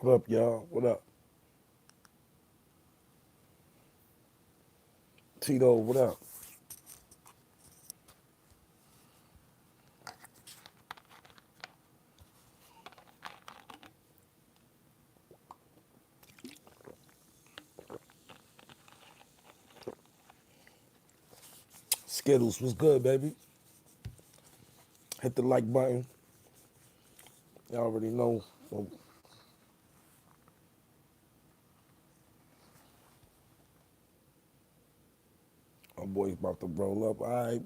What up, y'all? What up? Tito, what up? Skittles, what's good, baby? Hit the like button. Y'all already know. Well, my boy's about to roll up. All right.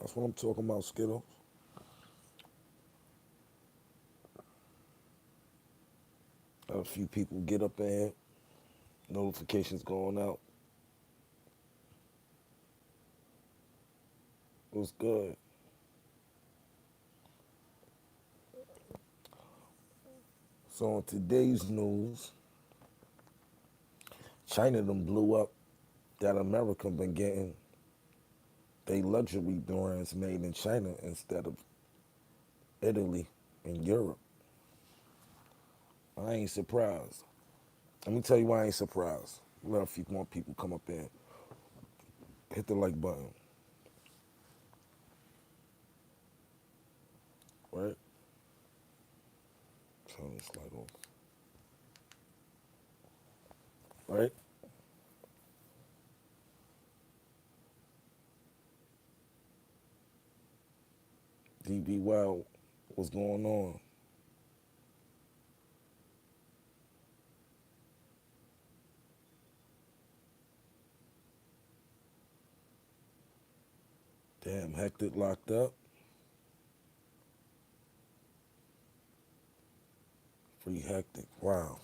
That's what I'm talking about, Skittles. A few people get up in here. Notifications going out. What's good? So, on today's news, China done blew up that America been getting they luxury brands made in China instead of Italy and Europe. I ain't surprised. Let me tell you why I ain't surprised. Let a few more people come up in. Hit the like button, right? Turn this light off, right? DB Wow, what's going on? Damn, Hectic locked up. Free Hectic. Wow.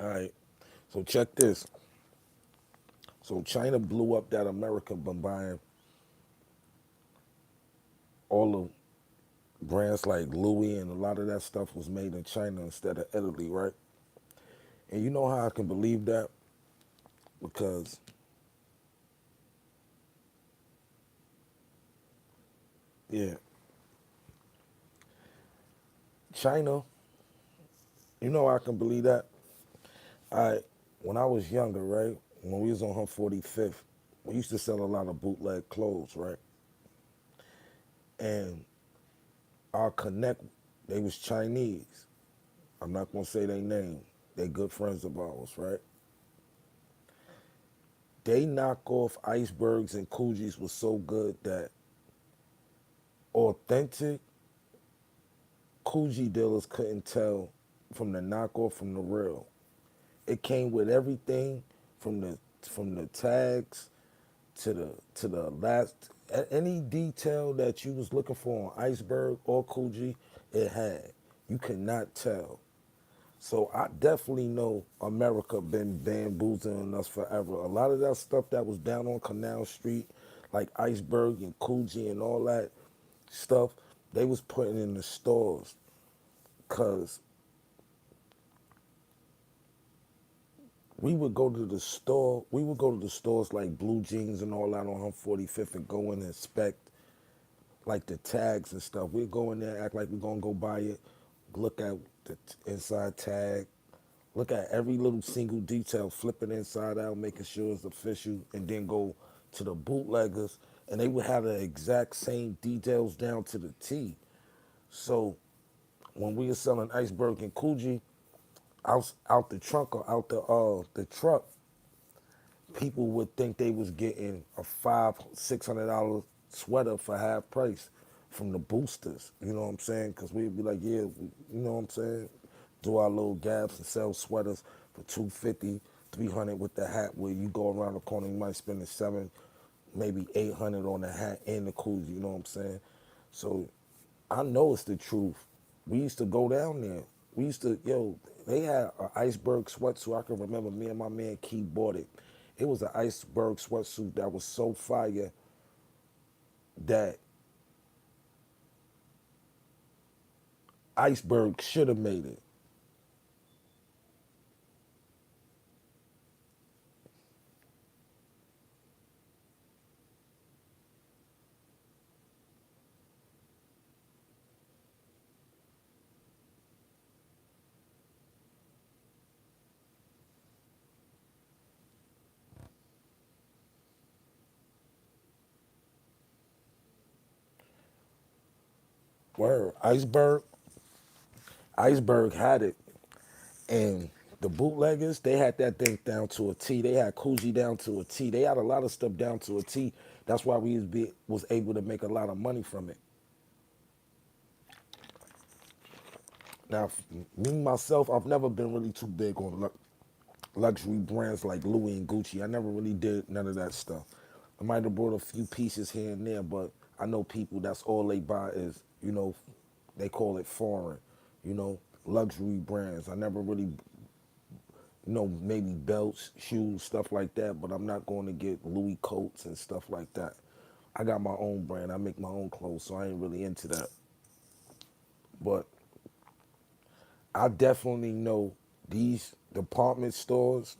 All right. So check this. So China blew up that America by buying all the brands like Louis and a lot of that stuff was made in China instead of Italy, right? And you know how I can believe that? Because, yeah, China, you know how I can believe that? I when I was younger, right? When we was on her 45th, we used to sell a lot of bootleg clothes, right? And our connect, they was Chinese. I'm not gonna say their name. They good friends of ours, right? They knock off icebergs and Coogis was so good that authentic Coogee dealers couldn't tell from the knockoff from the real. It came with everything from the tags to the last any detail that you was looking for on iceberg or Coogee, it had. You could not tell. So I definitely know America been bamboozling us forever. A lot of that stuff that was down on Canal Street, like Iceberg and Coogee and all that stuff, they was putting in the stores. Cause we would go to the stores like Blue Jeans and all that on 45th and go in and inspect like the tags and stuff. We'd go in there, act like we're gonna go buy it, look at the inside tag, look at every little single detail, flip it inside out, making sure it's official, and then go to the bootleggers, and they would have the exact same details down to the T. So when we were selling Iceberg and Coogee out the trunk or out the truck, people would think they was getting a $500-600 sweater for half price from the boosters. You know what I'm saying? Because we'd be like, yeah, you know what I'm saying? Do our little gaps and sell sweaters for 250, 300 with the hat. Where you go around the corner, you might spend the seven, maybe 800 on the hat and the koozie. You know what I'm saying? So I know it's the truth. We used to go down there. We used to, yo, they had an iceberg sweatsuit. I can remember me and my man Key bought it. It was an iceberg sweatsuit that was so fire that iceberg should have made it. Where iceberg had it, and the bootleggers, they had that thing down to a T. They had Coogee down to a T. They had a lot of stuff down to a T. That's why was able to make a lot of money from it. Now, me myself, I've never been really too big on luxury brands like Louis and Gucci. I never really did none of that stuff. I might have brought a few pieces here and there, but I know people that's all they buy is, they call it foreign, luxury brands. I never really, maybe belts, shoes, stuff like that, but I'm not going to get Louis coats and stuff like that. I got my own brand. I make my own clothes, so I ain't really into that. But I definitely know these department stores.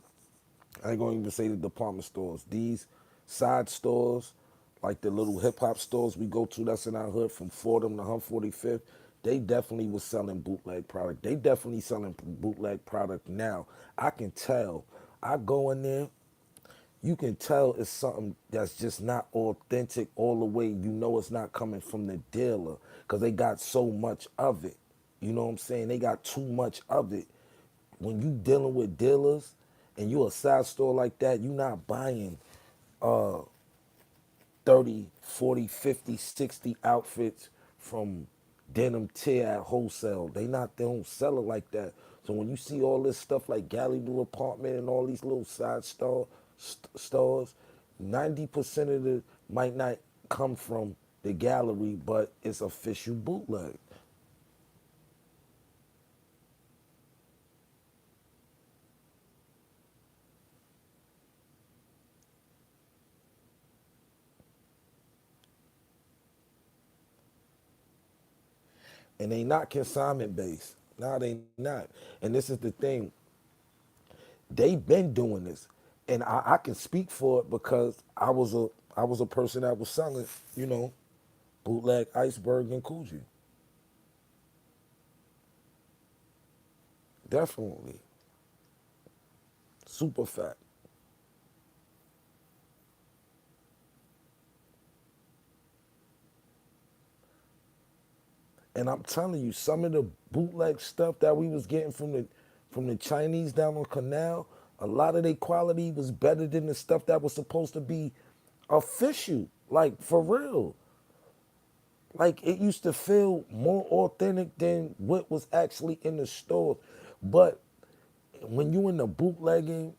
I ain't gonna even say the department stores. These side stores, like the little hip hop stores we go to that's in our hood from Fordham to 145th, they definitely was selling bootleg product. They definitely selling bootleg product now. I can tell. I go in there, you can tell it's something that's just not authentic all the way. You know it's not coming from the dealer because they got so much of it. You know what I'm saying? They got too much of it. When you dealing with dealers and you a side store like that, you not buying uh 30, 40, 50, 60 outfits from denim tier at wholesale. They don't sell it like that. So when you see all this stuff like Galley Blue Apartment and all these little side stores, 90% of it might not come from the gallery, but it's official bootleg. And they not consignment based. No, they not. And this is the thing. They've been doing this, and I can speak for it because I was a person that was selling, you know, bootleg iceberg and Coogee. Definitely, super fat. And I'm telling you, some of the bootleg stuff that we was getting from the Chinese down on Canal, a lot of their quality was better than the stuff that was supposed to be official, like for real. Like it used to feel more authentic than what was actually in the store. But when you in the bootlegging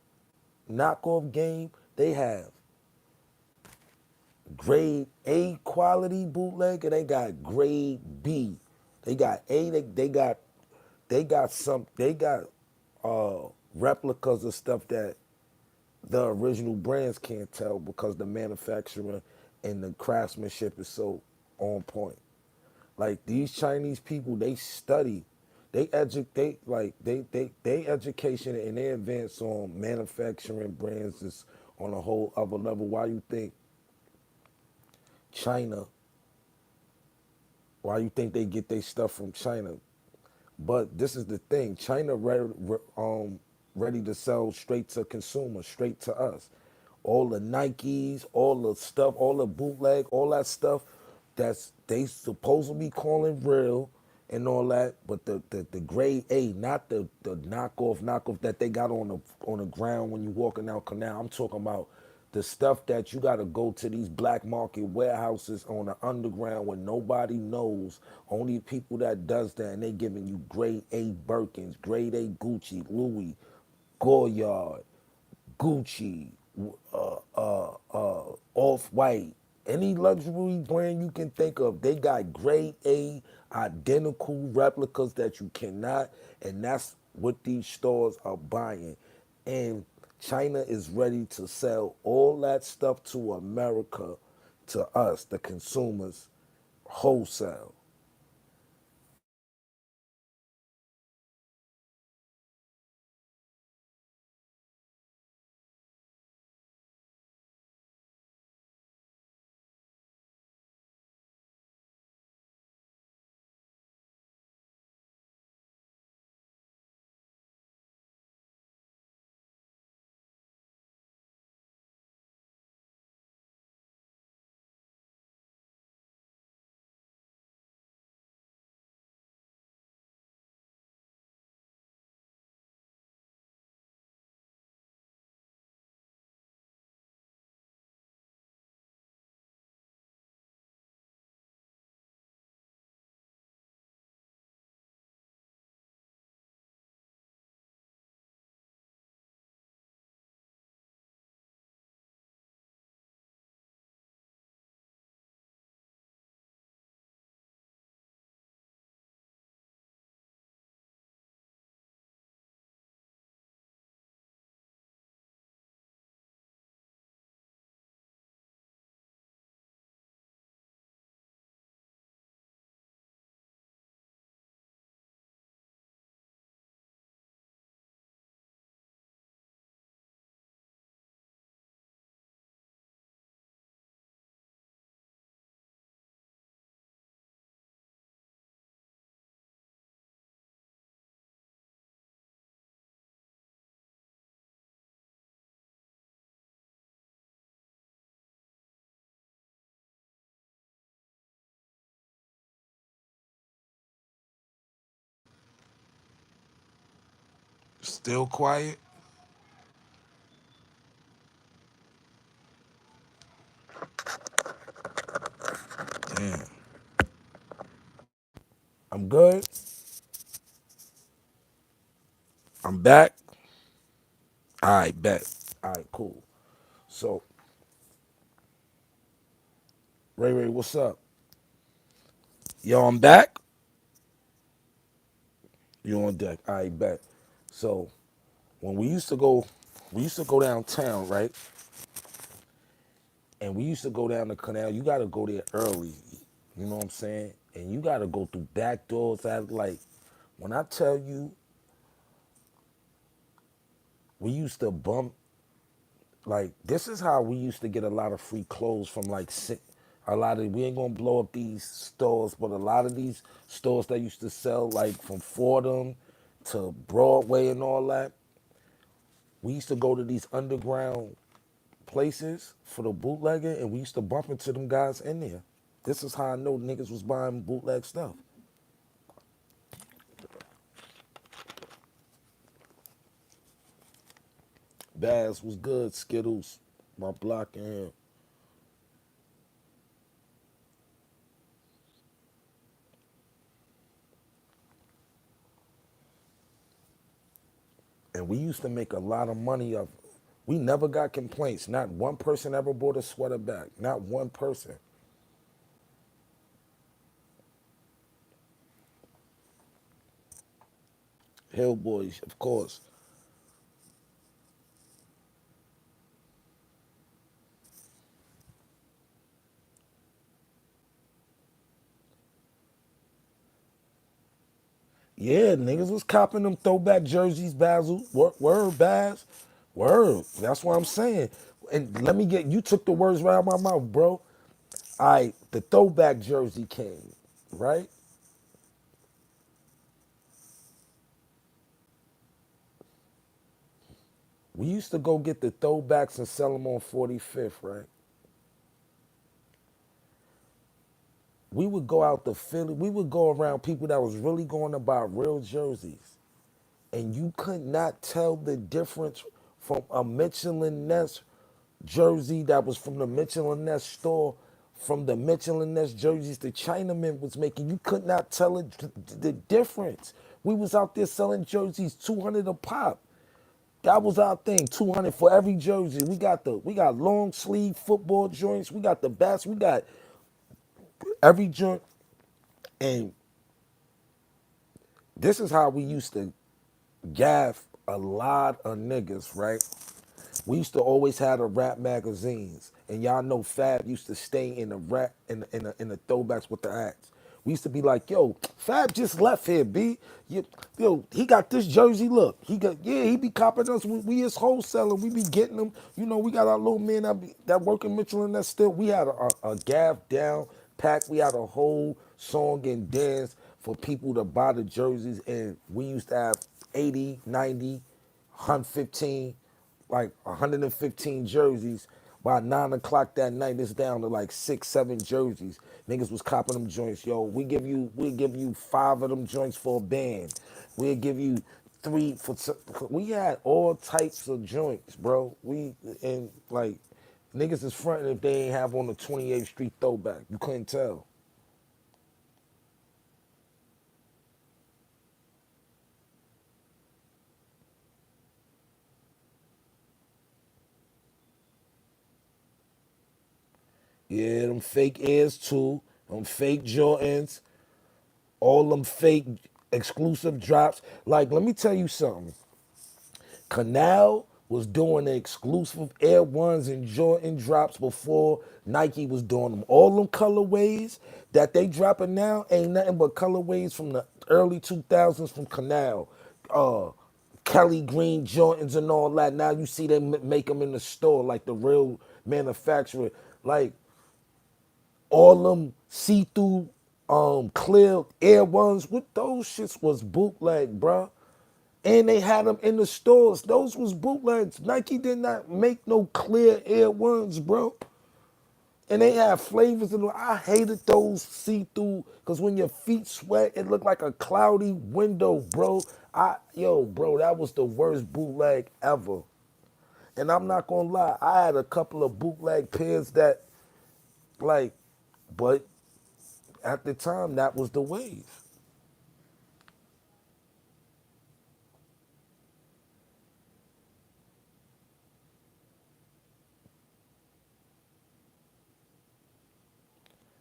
knockoff game, they have grade A quality bootleg and they got grade B. They got A, they got replicas of stuff that the original brands can't tell because the manufacturer and the craftsmanship is so on point. Like these Chinese people, they study, they education and they advance on manufacturing brands is on a whole other level. Why you think China? Why you think they get their stuff from China? But this is the thing: China ready to sell straight to consumers, straight to us. All the Nikes, all the stuff, all the bootleg, all that stuff that's they supposed to be calling real and all that, but the grade A, not the knockoff that they got on the ground when you walking down canal. I'm talking about the stuff that you got to go to these black market warehouses on the underground where nobody knows, only people that does that, and they giving you grade A Birkins, grade A Gucci, Louis, Goyard, Gucci, Off White, Any luxury brand you can think of, they got grade A identical replicas that you cannot, and that's what these stores are buying. And China is ready to sell all that stuff to America, to us, the consumers, wholesale. Still quiet? Damn. I'm good. I'm back. All right, bet. All right, cool. So, Ray Ray, what's up? Yo, I'm back. You on deck? All right, bet. So, when we used to go downtown, right? And we used to go down the canal. You got to go there early. You know what I'm saying? And you got to go through back doors. That like, when I tell you, we used to bump. Like, this is how we used to get a lot of free clothes from like a lot of, we ain't gonna blow up these stores, but a lot of these stores that used to sell like from Fordham to Broadway and all that, we used to go to these underground places for the bootlegger, and we used to bump into them guys in there. This is how I know niggas was buying bootleg stuff. Bass was good, Skittles, my block and him. And we used to make a lot of money of. We never got complaints. Not one person ever bought a sweater back. Not one person. Hill boys, of course. Yeah, niggas was copping them throwback jerseys, Basil. Word, Baz. Word. That's what I'm saying. And let me get, you took the words right out of my mouth, bro. The throwback jersey came, right? We used to go get the throwbacks and sell them on 45th, right? We would go out to Philly. We would go around people that was really going to buy real jerseys. And you could not tell the difference from a Mitchell and Ness jersey that was from the Mitchell and Ness store, from the Mitchell and Ness jerseys the Chinaman was making. You could not tell the difference. We was out there selling jerseys 200 a pop. That was our thing. 200 for every jersey. We got long sleeve football joints. We got the bats. We got every joint. And this is how we used to gaff a lot of niggas, right? We used to always have the rap magazines, and y'all know Fab used to stay in the rap in the throwbacks with the acts. We used to be like, yo, Fab just left here, B. Yo, he got this jersey. Look, he be copping us. We his wholesaler. We be getting them. You know, we got our little man that work in Mitchell and that still. We had a gaff down pack. We had a whole song and dance for people to buy the jerseys, and we used to have 80, 90, 115, like 115 jerseys. By 9 o'clock that night, it's down to like 6, 7 jerseys. Niggas was copping them joints. Yo, we give you 5 of them joints for a band. We'll give you three for. We had all types of joints, bro. We and like niggas is fronting if they ain't have on the 28th Street throwback. You couldn't tell. Yeah, them fake Airs too. Them fake Jordans. All them fake exclusive drops. Like, let me tell you something. Canal was doing the exclusive Air Ones and Jordan drops before Nike was doing them. All them colorways that they dropping now ain't nothing but colorways from the early 2000s from Canal. Uh, Kelly Green Jordans and all that. Now you see them make them in the store like the real manufacturer. Like all them see-through clear Air Ones, what those shits was bootleg, bruh. And they had them in the stores. Those was bootlegs. Nike did not make no clear Air Ones, bro. And they had flavors in them. I hated those see-through because when your feet sweat, it looked like a cloudy window, bro. Bro, that was the worst bootleg ever. And I'm not gonna lie, I had a couple of bootleg pairs that, like, but at the time, that was the wave.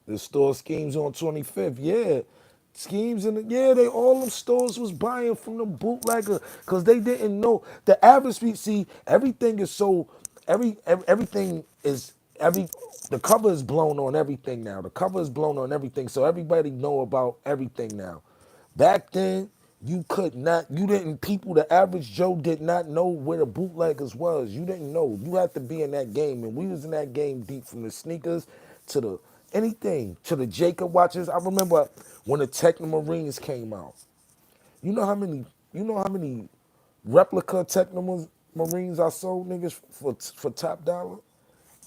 The store schemes on 25th, yeah. Schemes in the, yeah, they all them stores was buying from the bootlegger because they didn't know the average street. See, everything is so everything is every the cover is blown on everything now. The cover is blown on everything, so everybody know about everything now. Back then, you could not, you didn't, people, the average Joe did not know where the bootleggers was. You didn't know. You had to be in that game. And we was in that game deep from the sneakers to the anything, to the Jacob watches. I remember when the Techno Marines came out. You know how many, you know how many replica Techno Marines I sold niggas for top dollar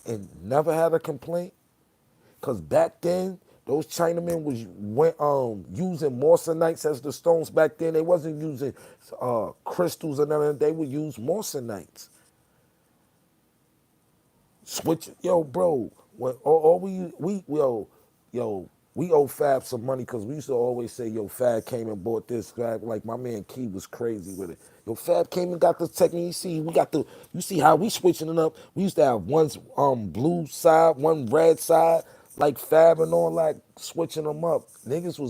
and never had a complaint? Cause back then, those Chinamen was using morsanites as the stones back then. They wasn't using crystals or nothing. They would use morsanites. Switch, yo, bro. When all we owe Fab some money because we used to always say, yo, Fab came and bought this. Like my man Key was crazy with it. Yo, Fab came and got this technique. You see, you see how we switching it up. We used to have one blue side, one red side, like Fab and all that, switching them up. Niggas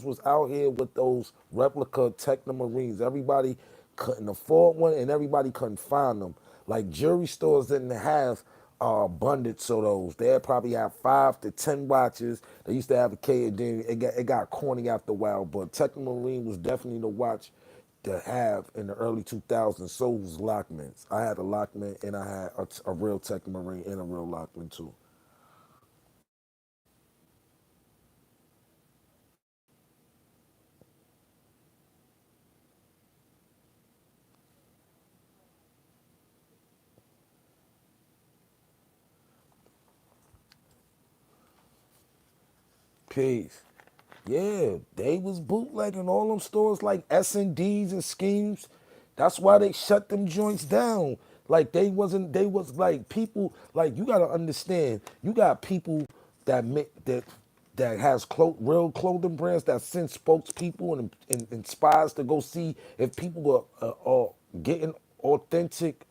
was out here with those replica Techno Marines. Everybody couldn't afford one and everybody couldn't find them. Like jewelry stores didn't have abundance of those. They'd probably have 5 to 10 watches. They used to have a K, and then it got corny after a while. But Techno Marine was definitely the watch to have in the early 2000s. So was Lockmans. I had a Lockman and I had a real Techno Marine and a real Lockman too. Peace. Yeah, they was bootlegging all them stores like S&Ds and Schemes. That's why they shut them joints down. Like they was like people, like you gotta understand, you got people that make that has real clothing brands that send spokespeople and spies to go see if people are getting authentic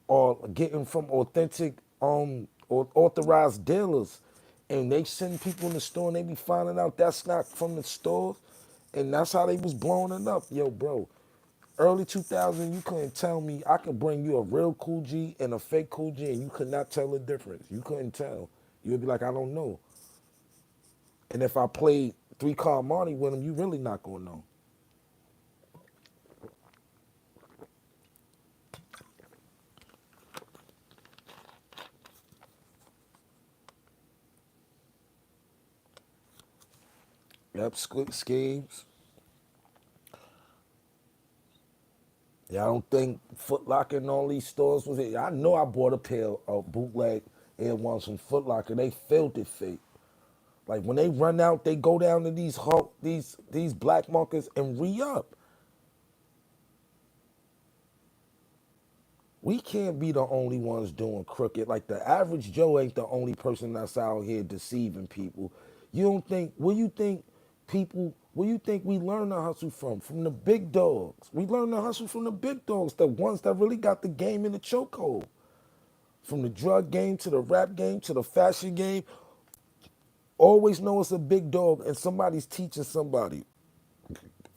or getting from authentic or authorized dealers, and they send people in the store and they be finding out that's not from the stores, and that's how they was blowing it up. Yo, bro, early 2000, you couldn't tell me I could bring you a real Cool G and a fake Cool G, and you could not tell the difference. You couldn't tell. You would be like, I don't know. And if I played 3 Card Monty with him, you really not gonna know. Yep, schemes. Yeah, I don't think Foot Locker and all these stores was it. I know I bought a pair of bootleg Air Ones from Foot Locker. They filthy fake. Like when they run out, they go down to these black markets and re-up. We can't be the only ones doing crooked. Like the average Joe ain't the only person that's out here deceiving people. You don't think, where you think people, where you think we learn to hustle from? From the big dogs. We learn to hustle from the big dogs, the ones that really got the game in the chokehold. From the drug game to the rap game to the fashion game, always know it's a big dog and somebody's teaching somebody.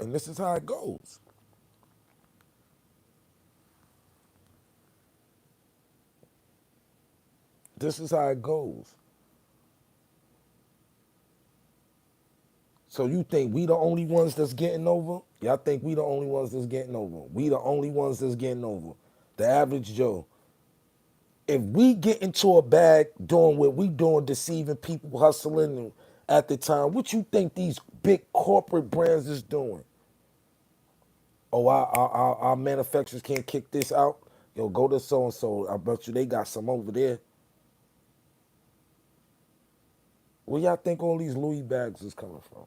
And this is how it goes. This is how it goes. So you think we the only ones that's getting over? Y'all think we the only ones that's getting over? We the only ones that's getting over. The average Joe. If we get into a bag doing what we doing, deceiving people, hustling at the time, what you think these big corporate brands is doing? Oh, our manufacturers can't kick this out? Yo, go to so and so. I bet you they got some over there. Where y'all think all these Louis bags is coming from?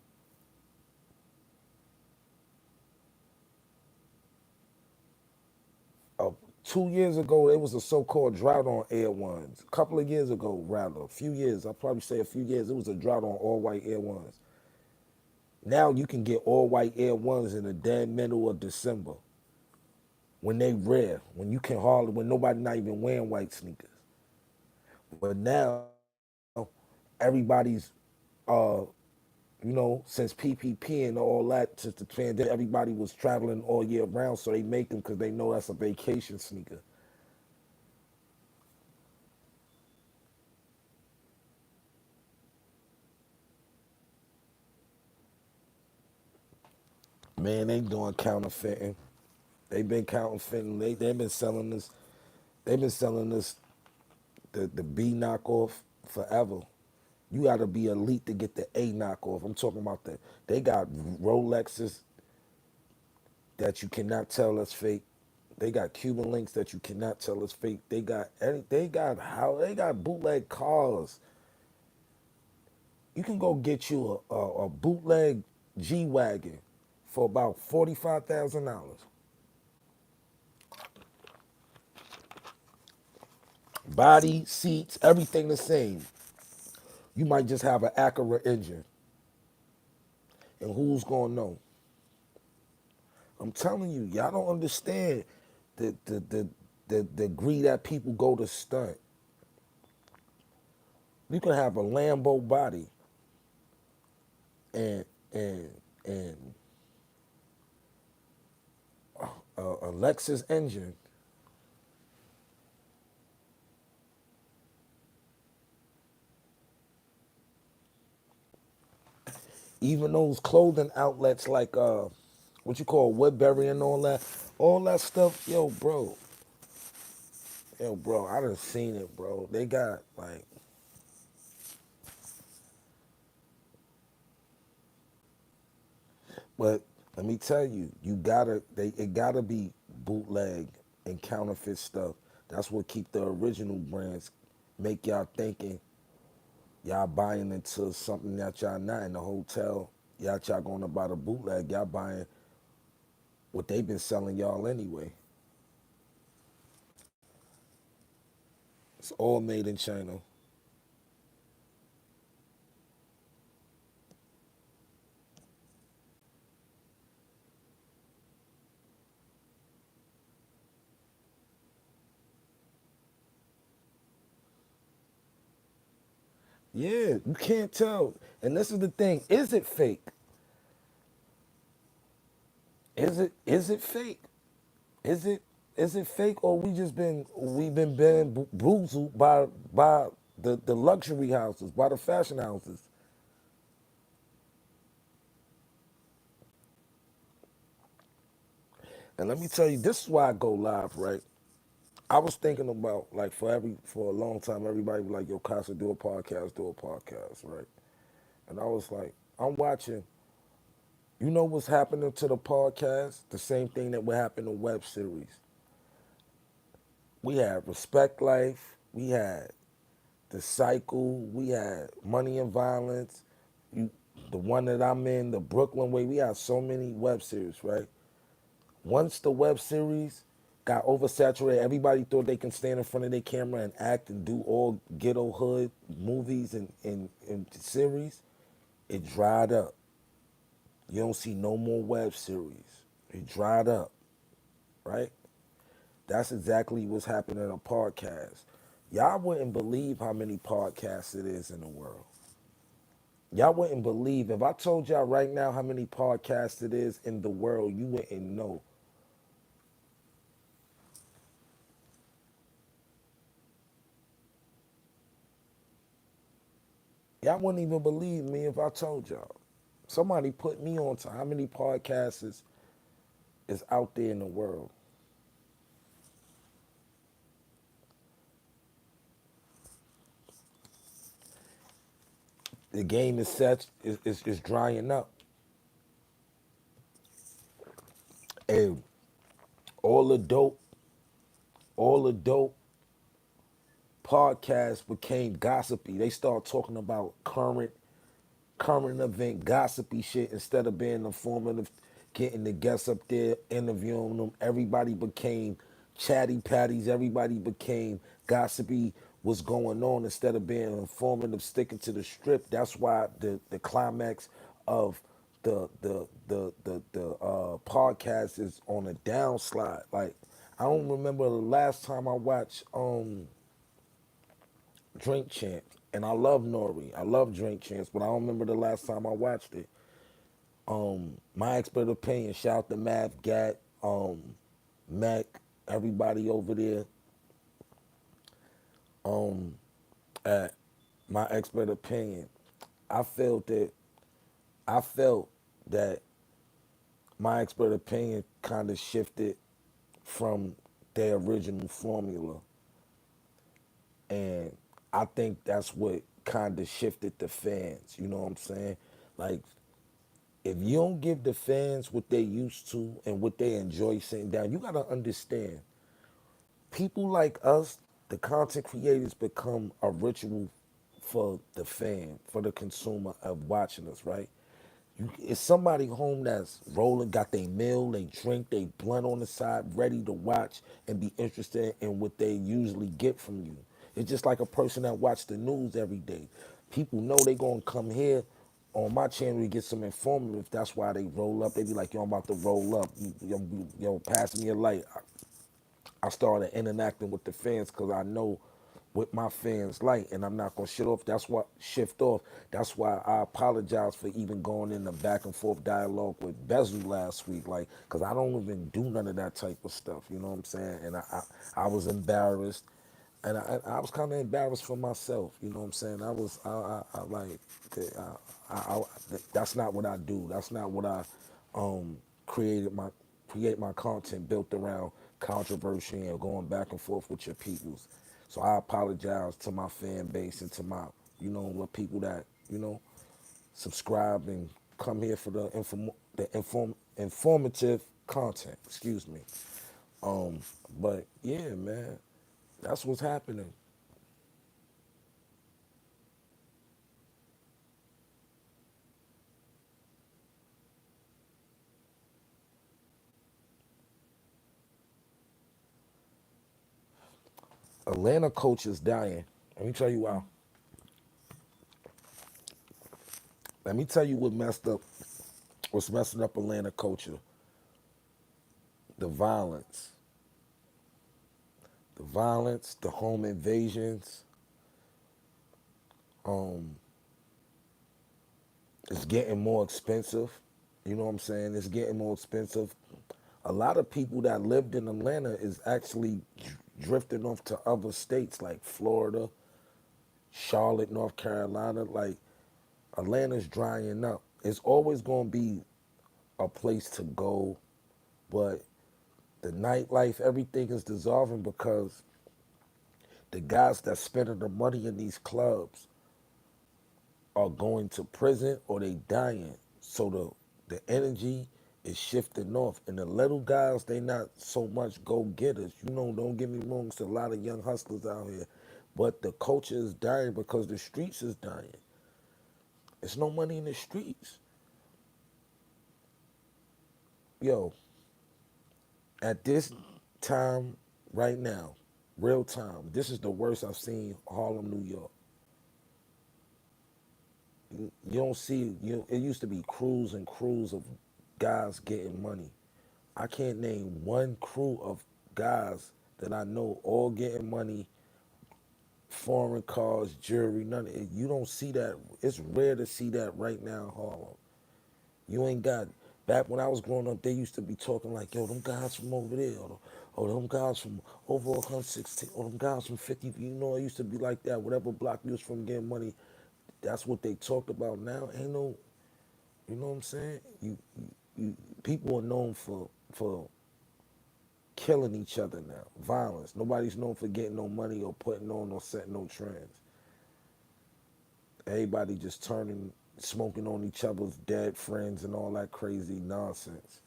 2 years ago, there was a so-called drought on Air Ones. A couple of years ago, rather, a few years, I'll probably say a few years, it was a drought on all white Air Ones. Now you can get all white Air Ones in the dead middle of December when they rare, when you can hardly, when nobody not even wearing white sneakers. But now everybody's, uh, since PPP and all that, since the pandemic, everybody was traveling all year round, so they make them because they know that's a vacation sneaker. Man, they doing counterfeiting. They've been counterfeiting. They've been selling this. They've been selling this the B knockoff forever. You got to be elite to get the A knockoff. I'm talking about that. They got Rolexes that you cannot tell us fake. They got Cuban links that you cannot tell us fake. They got bootleg cars. You can go get you a bootleg G wagon for about $45,000. Body, seats, everything the same. You might just have an Acura engine, and who's gonna know? I'm telling you, y'all don't understand the degree that people go to stunt. You can have a Lambo body and and and a Lexus engine. Even those clothing outlets like what you call Woodbury and all that stuff. Yo, bro, I done seen it, bro. They got like, but let me tell you, it gotta be bootleg and counterfeit stuff. That's what keep the original brands make y'all thinking y'all buying into something that y'all not in the hotel. Y'all going to buy the bootleg. Y'all buying what they been selling y'all anyway. It's all made in China. Yeah, you can't tell. And this is the thing: is it fake? Is it fake? Is it is it fake, or we've been bruised by the luxury houses, by the fashion houses? And let me tell you, this is why I go live, right? I was thinking about, like, for a long time, everybody was like, "Yo, Casa, do a podcast," right? And I was like, I'm watching. You know what's happening to the podcast? The same thing that would happen to web series. We had Respect Life. We had The Cycle. We had Money and Violence. You, the one that I'm in, the Brooklyn Way. We had so many web series, right? Once the web series got oversaturated, everybody thought they can stand in front of their camera and act and do all ghetto hood movies and series. It dried up. You don't see no more web series. It dried up, right? That's exactly what's happening in a podcast. Y'all wouldn't believe how many podcasts it is in the world. Y'all wouldn't believe if I told y'all right now how many podcasts it is in the world, you wouldn't know. Y'all wouldn't even believe me if I told y'all. Somebody put me on to how many podcasts is out there in the world. The game is set, is drying up. And all the dope, all the dope podcasts became gossipy. They start talking about current event gossipy shit instead of being informative, getting the guests up there, interviewing them. Everybody became chatty patties. Everybody became gossipy. What's going on instead of being informative, sticking to the strip. That's why the climax of the podcast is on a downslide. Like, I don't remember the last time I watched Drink Champs, and I love Nori. I love Drink Champs, but I don't remember the last time I watched it. My expert opinion. Shout out to Mav, Gat, Mac, everybody over there. At my expert opinion, I felt that I felt that my expert opinion kind of shifted from their original formula, and I think that's what kind of shifted the fans. You know what I'm saying? Like, if you don't give the fans what they used to and what they enjoy sitting down, you gotta understand. People like us, the content creators, become a ritual for the fan, for the consumer of watching us, right? It's somebody home that's rolling, got their meal, they drink, they blunt on the side, ready to watch and be interested in what they usually get from you. It's just like a person that watch the news every day. People know they gonna come here on my channel to get some informative. That's why they roll up. They be like, "Yo, I'm about to roll up. Yo, pass me a light." I started interacting with the fans because I know what my fans like, and I'm not gonna shit off. That's what shift off. That's why I apologize for even going in the back and forth dialogue with Bezel last week, like, because I don't even do none of that type of stuff. You know what I'm saying? And I was embarrassed, and I was kind of embarrassed for myself. You know what I'm saying? I like, I, that's not what I do. That's not what I created my create my content built around controversy and going back and forth with your peoples. So I apologize to my fan base and to my, the people that, subscribe and come here for informative content. Excuse me. Um, but yeah, man, that's what's happening. Atlanta coach is dying. Let me tell you why. Let me tell you what's messing up Atlanta culture. The violence. The violence, the home invasions, Um, it's getting more expensive. You know what I'm saying? It's getting more expensive. A lot of people that lived in Atlanta is actually drifting off to other states like Florida, Charlotte, North Carolina. Like Atlanta's drying up. It's always going to be a place to go, but the nightlife, everything is dissolving because the guys that spending the money in these clubs are going to prison or they dying. So the energy is shifting off. And the little guys, they not so much go getters. You know, don't get me wrong, there's a lot of young hustlers out here. But the culture is dying because the streets is dying. There's no money in the streets. Yo, at this time right now, real time, this is the worst I've seen Harlem, New York. You don't see, it used to be crews and crews of guys getting money. I can't name one crew of guys that I know all getting money, foreign cars, jewelry, none of it. You don't see that. It's rare to see that right now in Harlem. You ain't got, back when I was growing up, they used to be talking like, yo, them guys from over there, or them guys from over 116, or them guys from 50, you know, it used to be like that. Whatever block you was from getting money, that's what they talked about now. Ain't no, you know what I'm saying? People are known for killing each other now. Violence. Nobody's known for getting no money or putting on or setting no trends. Everybody just turning, smoking on each other's dead friends and all that crazy nonsense.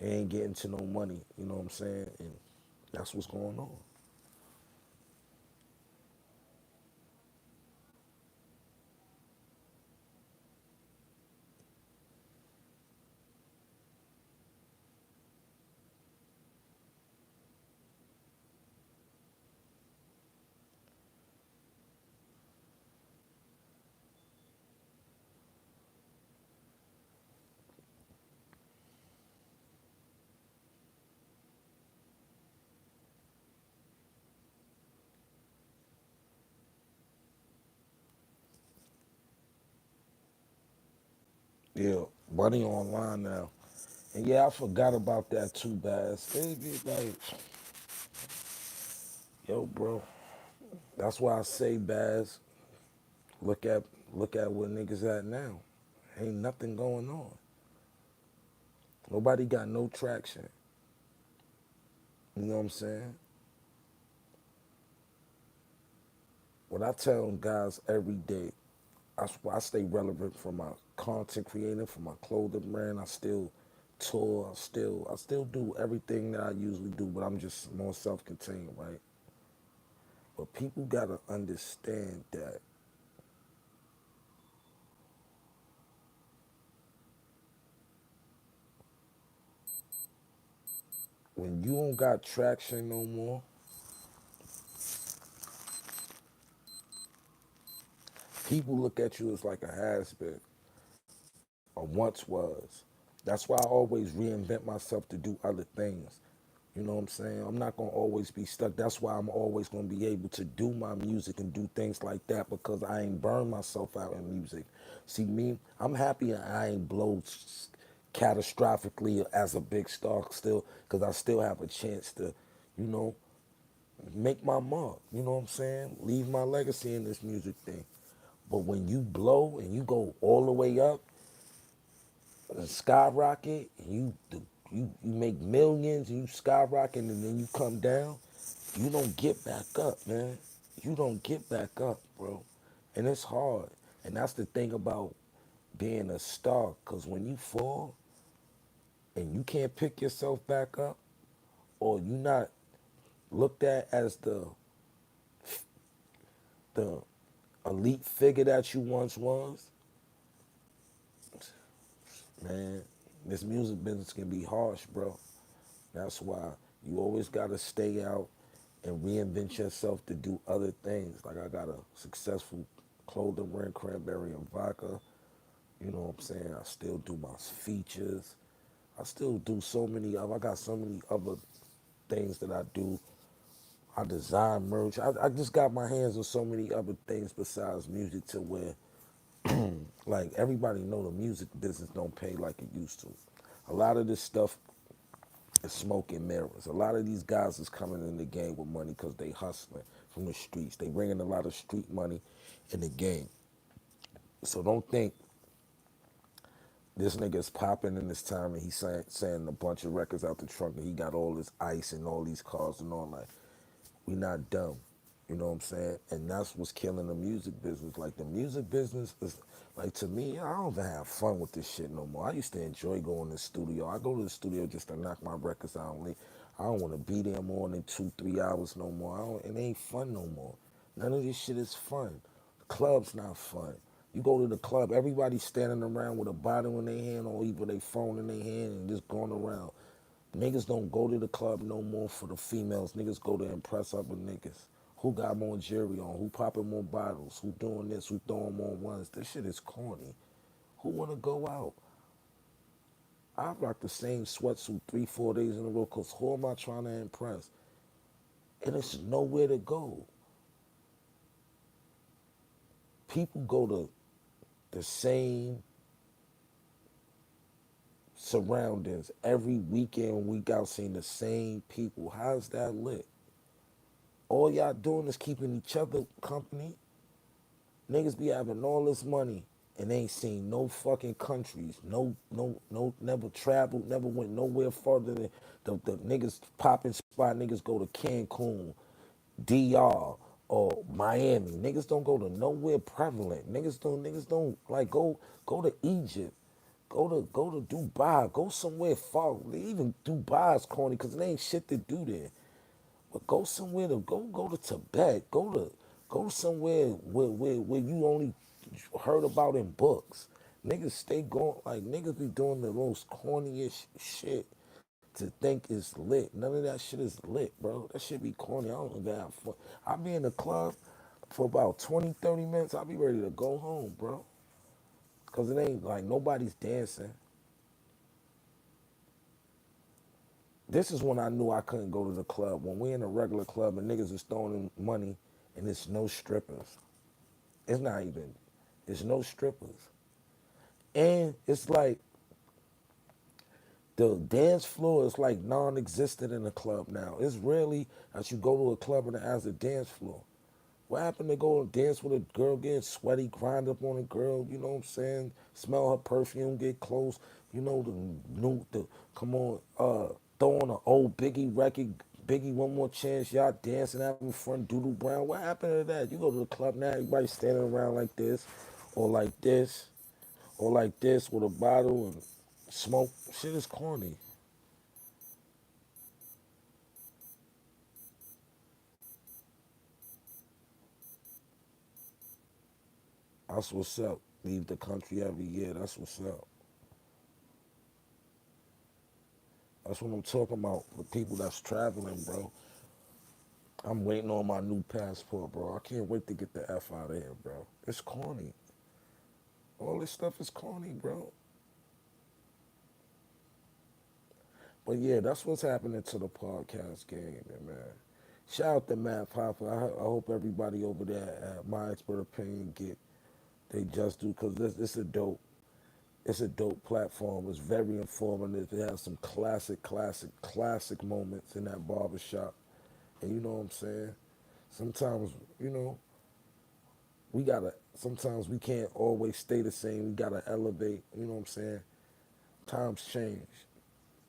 They ain't getting to no money. You know what I'm saying? And that's what's going on. Yeah, money online now. And yeah, I forgot about that too, Baz. They be like, yo, bro. That's why I say, Baz, look at look at where niggas at now. Ain't nothing going on. Nobody got no traction. You know what I'm saying? What I tell guys every day, I stay relevant for my content creating, for my clothing brand. I still tour. I still do everything that I usually do, but I'm just more self-contained, right? But people gotta understand that when you don't got traction no more, people look at you as like a has-been or once was. That's why I always reinvent myself to do other things. You know what I'm saying? I'm not gonna always be stuck. That's why I'm always gonna be able to do my music and do things like that because I ain't burn myself out in music. See me, I'm happy I ain't blow catastrophically as a big star still because I still have a chance to, you know, make my mark. You know what I'm saying? Leave my legacy in this music thing. But when you blow and you go all the way up, skyrocket, and you make millions, and you skyrocket, and then you come down, you don't get back up, man. You don't get back up, bro. And it's hard. And that's the thing about being a star, because when you fall and you can't pick yourself back up, or you're not looked at as the elite figure that you once was, man, this music business can be harsh, bro. That's why you always got to stay out and reinvent yourself to do other things. Like I got a successful clothing brand, Cranberry and Vodka. You know what I'm saying? I still do my features. I still do so many of. I got so many other things that I do. I design merch. I just got my hands on so many other things besides music to where, like, everybody know the music business don't pay like it used to. A lot of this stuff is smoke and mirrors. A lot of these guys is coming in the game with money because they hustling from the streets. They bringing a lot of street money in the game. So don't think this nigga's popping in this time and he's saying a bunch of records out the trunk and he got all this ice and all these cars and all that. We not dumb. You know what I'm saying? And that's what's killing the music business. Like, the music business is, like, to me, I don't even have fun with this shit no more. I used to enjoy going to the studio. I go to the studio just to knock my records out. I don't want to be there more than 2, 3 hours no more. It ain't fun no more. None of this shit is fun. The club's not fun. You go to the club, everybody's standing around with a bottle in their hand or even their phone in their hand and just going around. Niggas don't go to the club no more for the females. Niggas go to impress other niggas. Who got more jewelry on? Who popping more bottles? Who doing this? Who throwing more ones? This shit is corny. Who wanna go out? I rock the same sweatsuit 3, 4 days in a row because who am I trying to impress? And it's nowhere to go. People go to the same surroundings every weekend, week out, seeing the same people. How's that lit? All y'all doing is keeping each other company. Niggas be having all this money and ain't seen no fucking countries. No, never traveled, never went nowhere further than the niggas popping spot. Niggas go to Cancun, DR, or Miami. Niggas don't go to nowhere prevalent. Niggas don't like go to Egypt. Go to Dubai. Go somewhere far. Even Dubai's corny because there ain't shit to do there. But go somewhere to go to Tibet. Go somewhere where you only heard about in books. Niggas stay going like niggas be doing the most corniest shit to think it's lit. None of that shit is lit, bro. That shit be corny. I don't even have fun. I be in the club for about 20, 30 minutes. I'll be ready to go home, bro. Cause it ain't like nobody's dancing. This is when I knew I couldn't go to the club. When we in a regular club and niggas is throwing in money and it's no strippers. It's not even, it's no strippers. And it's like the dance floor is like non-existent in the club now. It's rarely that you go to a club and it has a dance floor. What happened to go and dance with a girl, getting sweaty, grind up on a girl, you know what I'm saying? Smell her perfume, get close, you know, come on, throw on an old Biggie record, Biggie One More Chance, y'all dancing, having fun, Doodle Brown. What happened to that? You go to the club now, everybody standing around like this, or like this, or like this with a bottle and smoke. Shit is corny. That's what's up. Leave the country every year. That's what's up. That's what I'm talking about. The people that's traveling, bro. I'm waiting on my new passport, bro. I can't wait to get the F out of here, bro. It's corny. All this stuff is corny, bro. But yeah, that's what's happening to the podcast game, man. Shout out to Matt Papa. I hope everybody over there at My Expert Opinion get they just do because this a dope. It's a dope platform. It's very informative. It has some classic moments in that barbershop. And you know what I'm saying? Sometimes, sometimes we can't always stay the same. We gotta elevate, you know what I'm saying? Times change.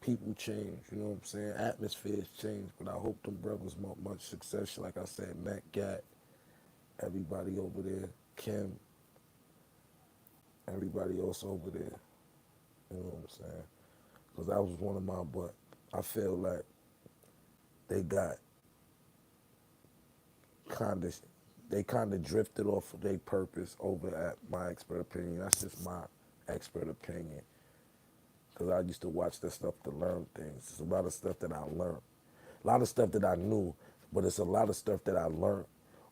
People change, you know what I'm saying? Atmospheres change. But I hope them brothers much success. Like I said, Matt Gat, everybody over there, Kim, everybody else over there. You know what I'm saying? Because that was one of my, but I feel like they got kind of, they kind of drifted off of their purpose over at My Expert Opinion. That's just my expert opinion. Because I used to watch that stuff to learn things. There's a lot of stuff that I learned. A lot of stuff that I knew, but it's a lot of stuff that I learned.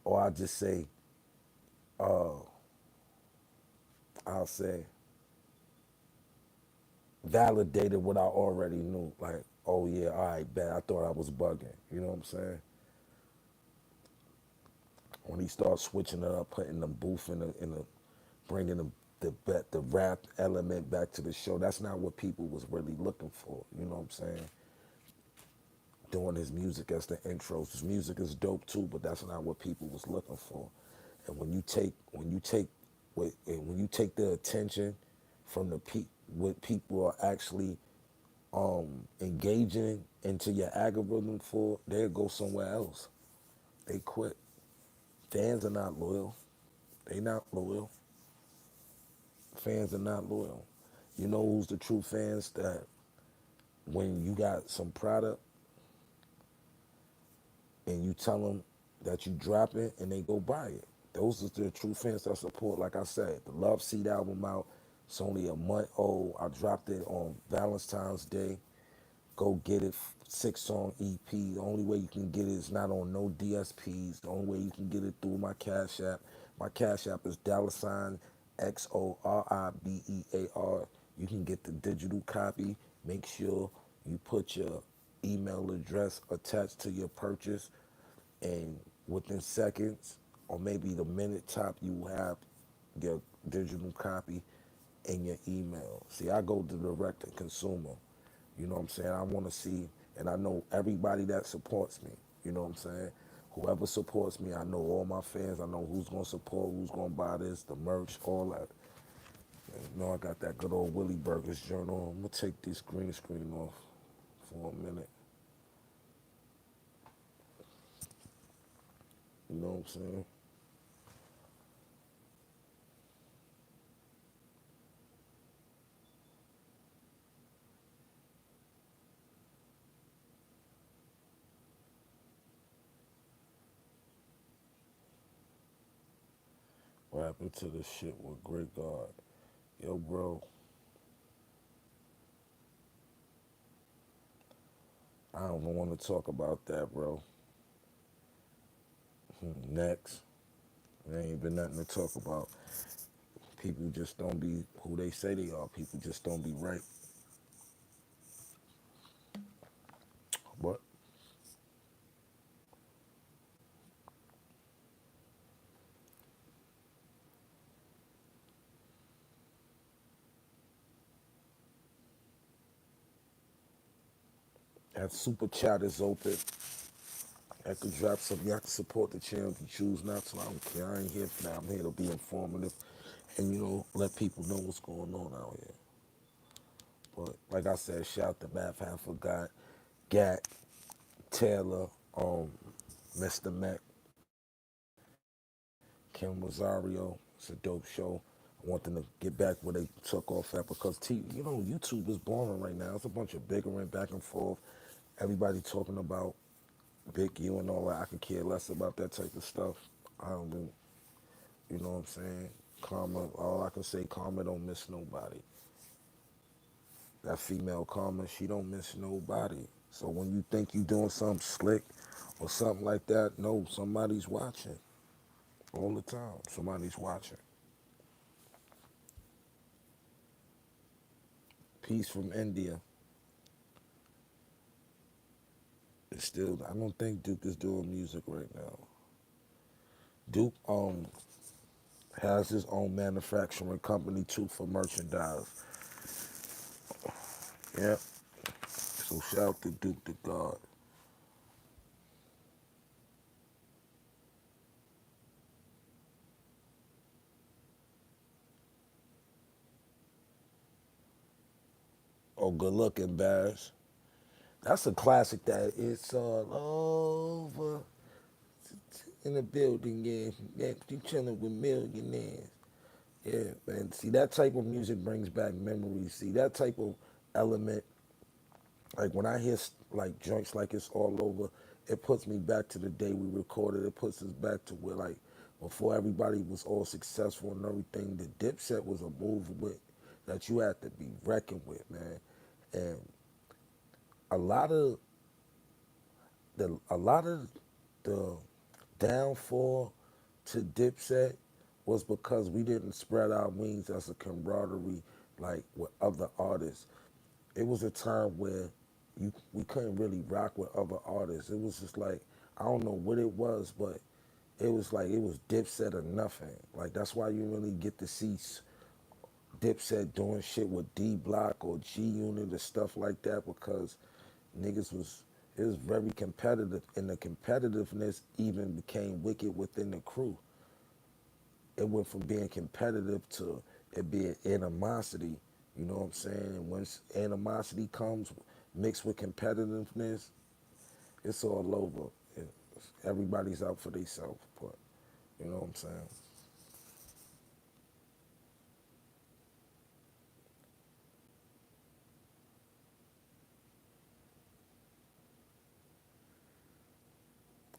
Or I just say, I'll say, validated what I already knew. Like, oh yeah, all right, bet. I thought I was bugging. You know what I'm saying? When he started switching it up, putting the booth in the bringing the rap element back to the show. That's not what people was really looking for. You know what I'm saying? Doing his music as the intros. His music is dope too, but that's not what people was looking for. And when you take the attention from what people are actually engaging into your algorithm for, they'll go somewhere else. They quit. Fans are not loyal. They not loyal. Fans are not loyal. You know who's the true fans? That when you got some product and you tell them that you drop it and they go buy it. Those are the true fans that support. Like I said, the Love Seat album out. It's only a month old. I dropped it on Valentine's Day. Go get it. 6-song EP. The only way you can get it is not on no DSPs. The only way you can get it through my Cash App. My Cash App is $XORIBEAR. You can get the digital copy. Make sure you put your email address attached to your purchase, and within seconds or maybe the minute top, you have your digital copy in your email. See, I go to direct to consumer. You know what I'm saying? I want to see, and I know everybody that supports me. You know what I'm saying? Whoever supports me, I know all my fans. I know who's gonna support, who's gonna buy this, the merch, all that. And you know, I got that good old Willie Burgers journal. I'm gonna take this green screen off for a minute. You know what I'm saying? What happened to the shit with Great God? Yo, bro, I don't want to talk about that, bro. Next. There ain't been nothing to talk about. People just don't be who they say they are. People just don't be right. But that super chat is open. I could drop something. Y'all can support the channel if you choose not to. I don't care. I ain't here for that. I'm here to be informative and, let people know what's going on out here. But like I said, shout out to Math Half Forgot, Gat, Taylor, Mr. Mac, Kim Rosario. It's a dope show. I want them to get back where they took off at because YouTube is boring right now. It's a bunch of bickering back and forth. Everybody talking about Big U and all that. I could care less about that type of stuff. I don't do, you know what I'm saying? Karma, all I can say, Karma don't miss nobody. That female Karma, she don't miss nobody. So when you think you doing something slick or something like that, no, somebody's watching all the time. Somebody's watching. Peace from India. It's still, I don't think Duke is doing music right now. Duke has his own manufacturing company too for merchandise. Yeah. So shout out to Duke the God. Oh, good looking, Bass. That's a classic that it's all over in the building, yeah. Yeah, you chilling with millionaires. Yeah, man. See, that type of music brings back memories. See, that type of element, like when I hear like joints like it's all over, it puts me back to the day we recorded. It puts us back to where like before everybody was all successful and everything. The Dipset was a movement that you had to be reckoned with, man. And a lot of the downfall to Dipset was because we didn't spread our wings as a camaraderie like with other artists. It was a time where we couldn't really rock with other artists. It was just like I don't know what it was, but It was like it was Dipset or nothing. Like that's why you really get to see Dipset doing shit with D Block or G Unit or stuff like that because niggas was it was very competitive and the competitiveness even became wicked within the crew. It went from being competitive to it being animosity. You know what I'm saying? And once animosity comes mixed with competitiveness, it's all over. Everybody's out for themselves, but you know what I'm saying?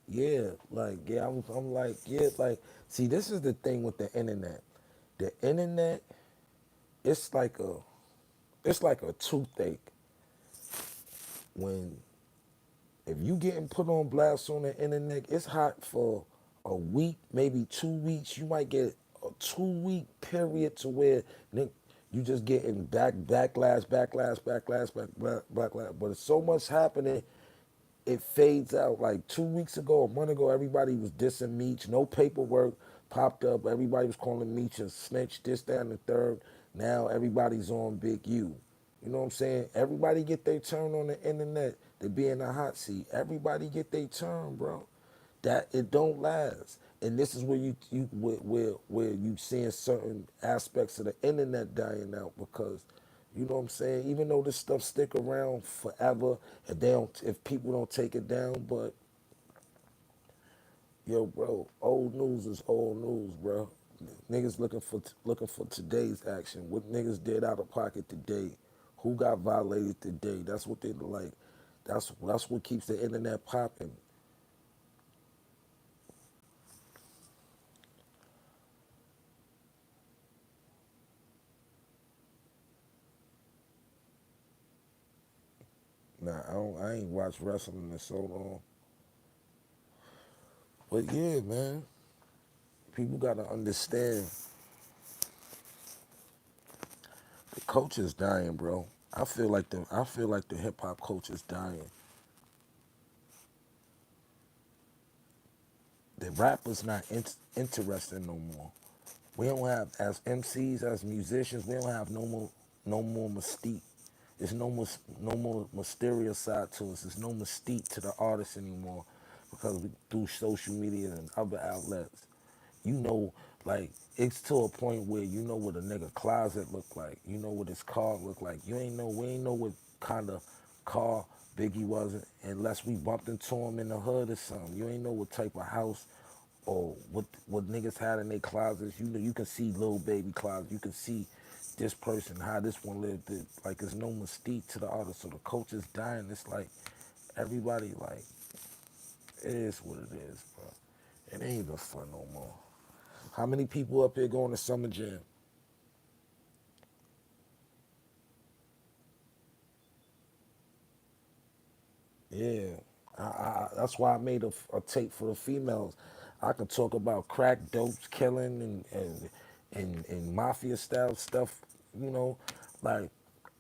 Yeah, like yeah, I'm like yeah, like see, this is the thing with the internet. The internet, it's like a, it's like a toothache. When if you getting put on blast on the internet, it's hot for a week, maybe 2 weeks. You might get a 2 week period to where you just getting backlash. But it's so much happening it fades out. Like 2 weeks ago, a month ago, everybody was dissing Meech. No paperwork popped up. Everybody was calling Meech a snitch, this, that, and the third. Now everybody's on Big U. You know what I'm saying? Everybody get their turn on the internet to be in the hot seat. Everybody get their turn, bro. That it don't last. And this is where where you seeing certain aspects of the internet dying out because you know what I'm saying? Even though this stuff stick around forever, if people don't take it down, but yo, bro, old news is old news, bro. Niggas looking for today's action. What niggas did out of pocket today? Who got violated today? That's what they like. That's what keeps the internet popping. Nah, I ain't watched wrestling in so long. But yeah, man, people gotta understand the culture is dying, bro. I feel like the hip hop culture is dying. The rappers not interested no more. We don't have as MCs as musicians. We don't have no more mystique. There's no more mysterious side to us. There's no mystique to the artist anymore because we through social media and other outlets. You know, like it's to a point where you know what a nigga closet look like. You know what his car look like. We ain't know what kind of car Biggie was unless we bumped into him in the hood or something. You ain't know what type of house or what niggas had in their closets. You know, you can see little baby closet. You can see this person how this one lived. Like there's no mystique to the artist. So the culture's dying. It's like everybody like it is what it is, bro. It ain't even fun no more. How many people up here going to Summer Jam? Yeah, that's why I made a tape for the females. I could talk about crack, dopes, killing, and mafia style stuff. You know, like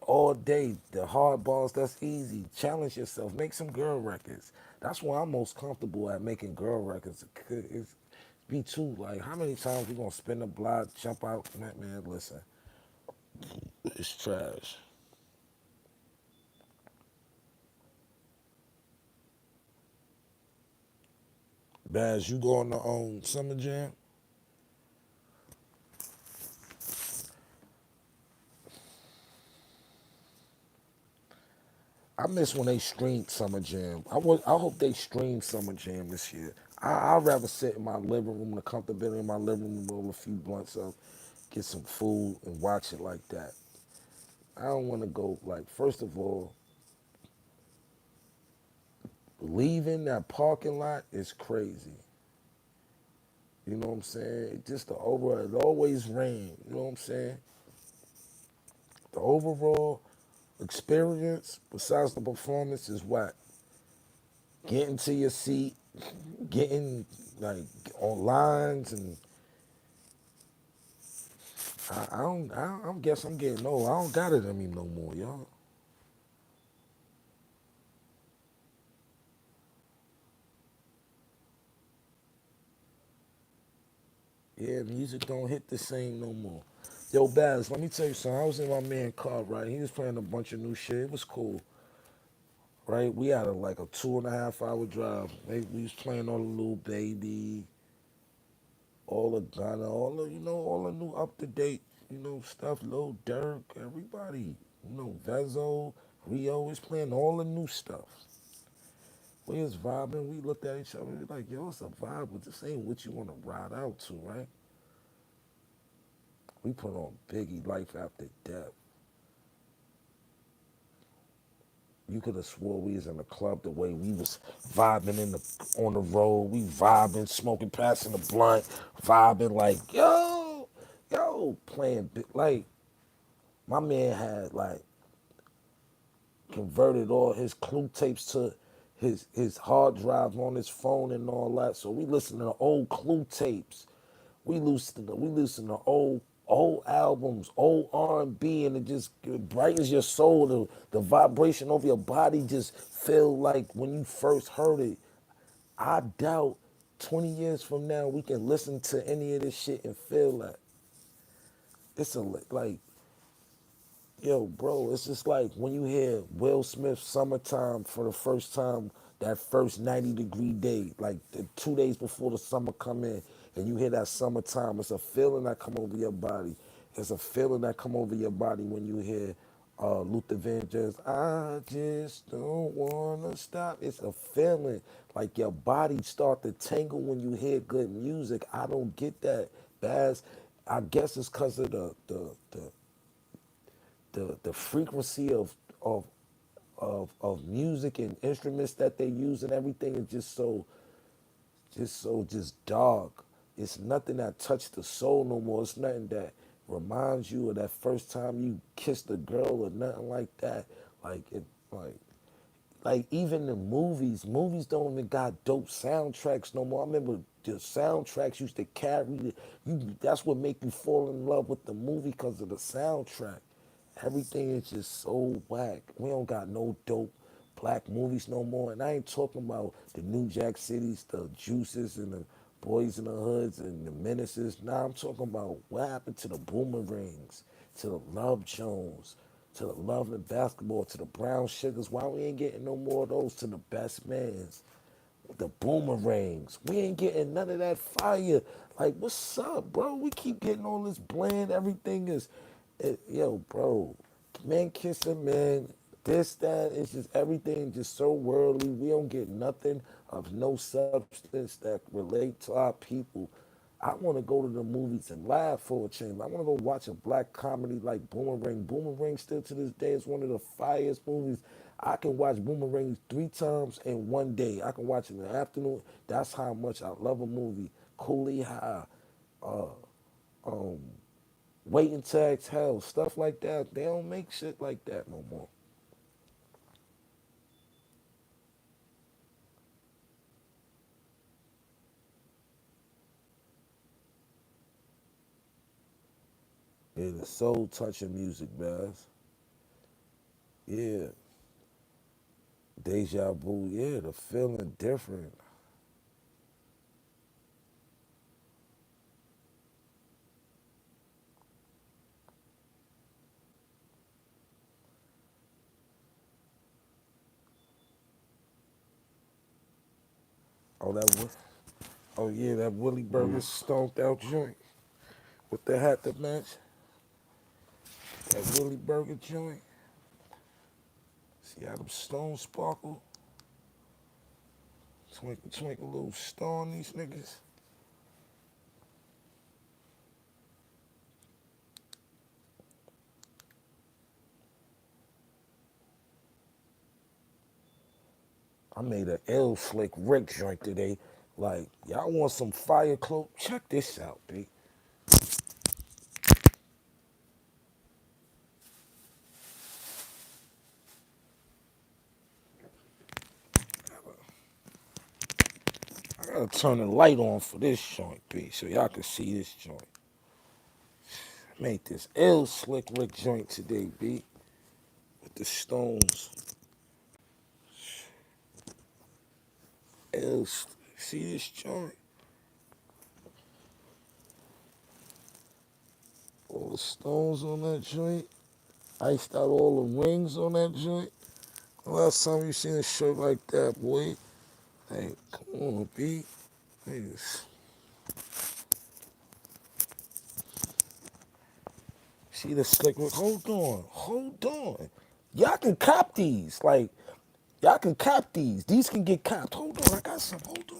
all day. The hard balls, that's easy. Challenge yourself. Make some girl records. That's why I'm most comfortable at making girl records. It's be too like how many times we gonna spin the block, jump out, man, listen, it's trash. Baz, you going to Summer Jam? I miss when they streamed Summer Jam. I hope they stream Summer Jam this year. I'd rather sit in my living room, the comfortability in my living room, roll a few blunts up, get some food, and watch it like that. I don't want to go like. First of all, leaving that parking lot is crazy. You know what I'm saying? Just the over. It always rain. You know what I'm saying? The overall experience, besides the performance, is whack. Getting to your seat, getting like on lines, and I guess I'm getting old. I don't got it in me no more, y'all. Yeah, music don't hit the same no more. Yo, Baz, let me tell you something. I was in my man car, right? He was playing a bunch of new shit. It was cool, right? We had like a 2.5 hour drive. We was playing all the Little Baby, all the Ghana, all the, all the new up to date, stuff. Lil Durk, everybody, Vezo, Rio was playing all the new stuff. We was vibing. We looked at each other. We like, yo, it's a vibe, but this ain't what you want to ride out to, right? We put on Biggie Life After Death. You could have swore we was in the club the way we was vibing on the road. We vibing, smoking, passing the blunt, vibing like playing like my man had like converted all his clue tapes to his hard drive on his phone and all that. So we listen to old clue tapes. We listen to old albums, old R&B, and it just brightens your soul. The vibration of your body just feel like when you first heard it. I doubt 20 years from now we can listen to any of this shit and feel that. It's a like Yo, bro, it's just like when you hear Will Smith "Summertime" for the first time, that first 90-degree day, like the 2 days before the summer come in, and you hear that "Summertime." It's a feeling that come over your body. It's a feeling that come over your body when you hear Luther Vandross. I just don't wanna stop. It's a feeling like your body start to tingle when you hear good music. I don't get that, Baz. I guess it's because of the frequency of music and instruments that they use and everything is just dark. It's nothing that touched the soul no more. It's nothing that reminds you of that first time you kissed a girl or nothing like that. Like it like even the movies don't even got dope soundtracks no more. I remember the soundtracks used to carry that's what make you fall in love with the movie because of the soundtrack. Everything is just so whack. We don't got no dope black movies no more. And I ain't talking about the New Jack Cities, the Juices and the Boys in the Hoods and the Menaces. Nah, I'm talking about what happened to the Boomerangs, to the Love Jones, to the Love and Basketball, to the Brown Sugars. Why we ain't getting no more of those? To the Best Mans, the Boomerangs. We ain't getting none of that fire. Like, what's up, bro? We keep getting all this bland. Everything is, yo, bro. Men kissing men. This, that. It's just everything just so worldly. We don't get nothing of no substance that relate to our people. I want to go to the movies and laugh for a change. I want to go watch a black comedy like Boomerang. Boomerang still to this day is one of the finest movies. I can watch Boomerang 3 times in one day. I can watch it in the afternoon. That's how much I love a movie. Coolie High, uh, um, Waiting to Exhale, stuff like that. They don't make shit like that no more. Yeah, the soul touching music, Baz. Yeah, deja vu. Yeah, the feeling different. Oh, oh yeah, that Willie Burger stomped out joint with the hat that match. That Willie Burger joint. See how them stones sparkle? Twinkle, twinkle, little star on these niggas. I made an L Slick Rick joint today. Like, y'all want some fire cloak? Check this out, B. I gotta turn the light on for this joint, B, so y'all can see this joint. Made this L Slick Rick joint today, B, with the stones. See this joint? All the stones on that joint. Iced out all the rings on that joint. Last time you seen a shirt like that, boy? Hey, come on, B. Niggas. See the slick look? Hold on. Hold on. Y'all can cop these. Like, y'all can cop these. These can get copped. Hold on. I got some. Hold on.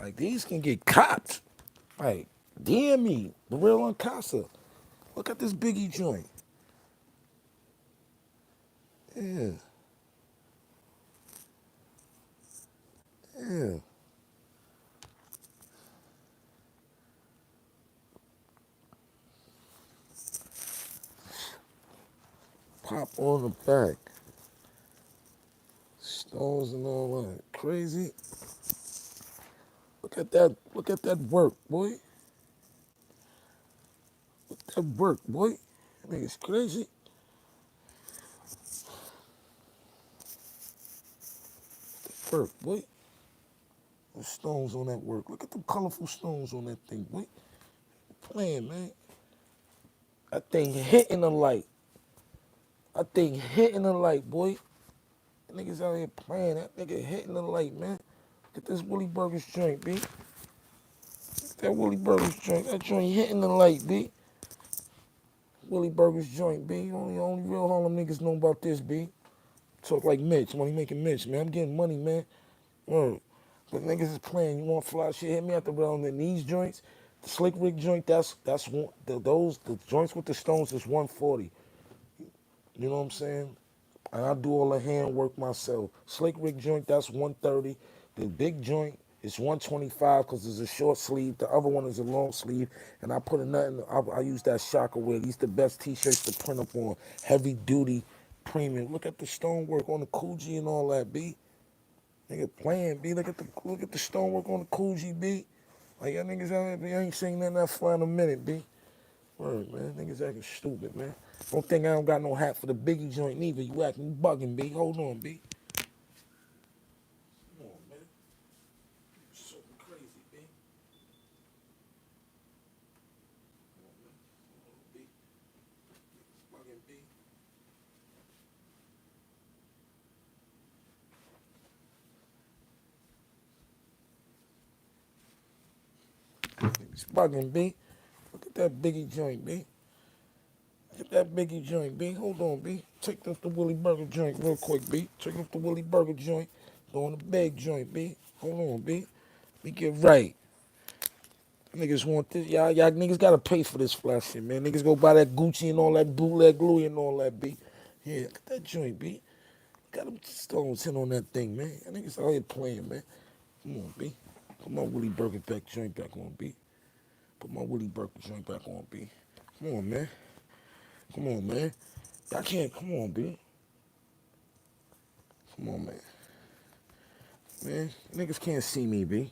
Like, these can get copped. Like, DM me. The real Uncasa. Look at this Biggie joint. Yeah. Yeah. Pop on the back. Stones and all that. Crazy. Look at that. Look at that work, boy. That work, boy. That nigga's crazy. Work, boy. The stones on that work. Look at the colorful stones on that thing, boy. Playing, man. That thing hitting the light. That thing hitting the light, boy. That niggas out here playing. That nigga hitting the light, man. Look at this Willie Burgers joint, B. That Willie Burgers joint. That joint hitting the light, B. Willie Burgers joint, B. Only real Harlem niggas know about this, B. Talk like Mitch, money making Mitch, man. I'm getting money, man. Word. But niggas is playing. You want fly shit? Hit me at the realm. And these joints, the Slick Rick joint, that's one. The joints with the stones is 140. You know what I'm saying? And I do all the handwork myself. Slick Rick joint, that's 130. The big joint is 125 because it's a short sleeve. The other one is a long sleeve. And I put a nothing. I use that shocker wear. These the best t-shirts to print up on. Heavy duty, premium. Look at the stonework on the Coogee and all that, B. Nigga playing, B. Look at the stonework on the Coogee, B. Like y'all niggas out here, B. I ain't saying nothing that fly in a minute, B. Word, man. Niggas acting stupid, man. Don't think I don't got no hat for the Biggie joint neither. You acting bugging, B. Hold on, B. Come on, man. You so crazy, B. Come on, man. Hold on, B. Bugging, B. It's bugging, B. Look at that Biggie joint, B. Look at that Biggie joint, B. Hold on, B. Take off the Willie Burger joint real quick, B. Take off the Willie Burger joint. Go on the big joint, B. Hold on, B. We get right. Niggas want this. Y'all niggas gotta pay for this flash shit, man. Niggas go buy that Gucci and all that bootleg Louis and all that, B. Yeah, look at that joint, B. Got them stones hit on that thing, man. Y'all niggas out here playing, man. Come on, B. Put my Willie Burger back joint back on, B. Put my Willie Burger joint back on, B. Come on, man. Come on, man. Y'all can't. Come on, B. Come on, man. Man, niggas can't see me, B.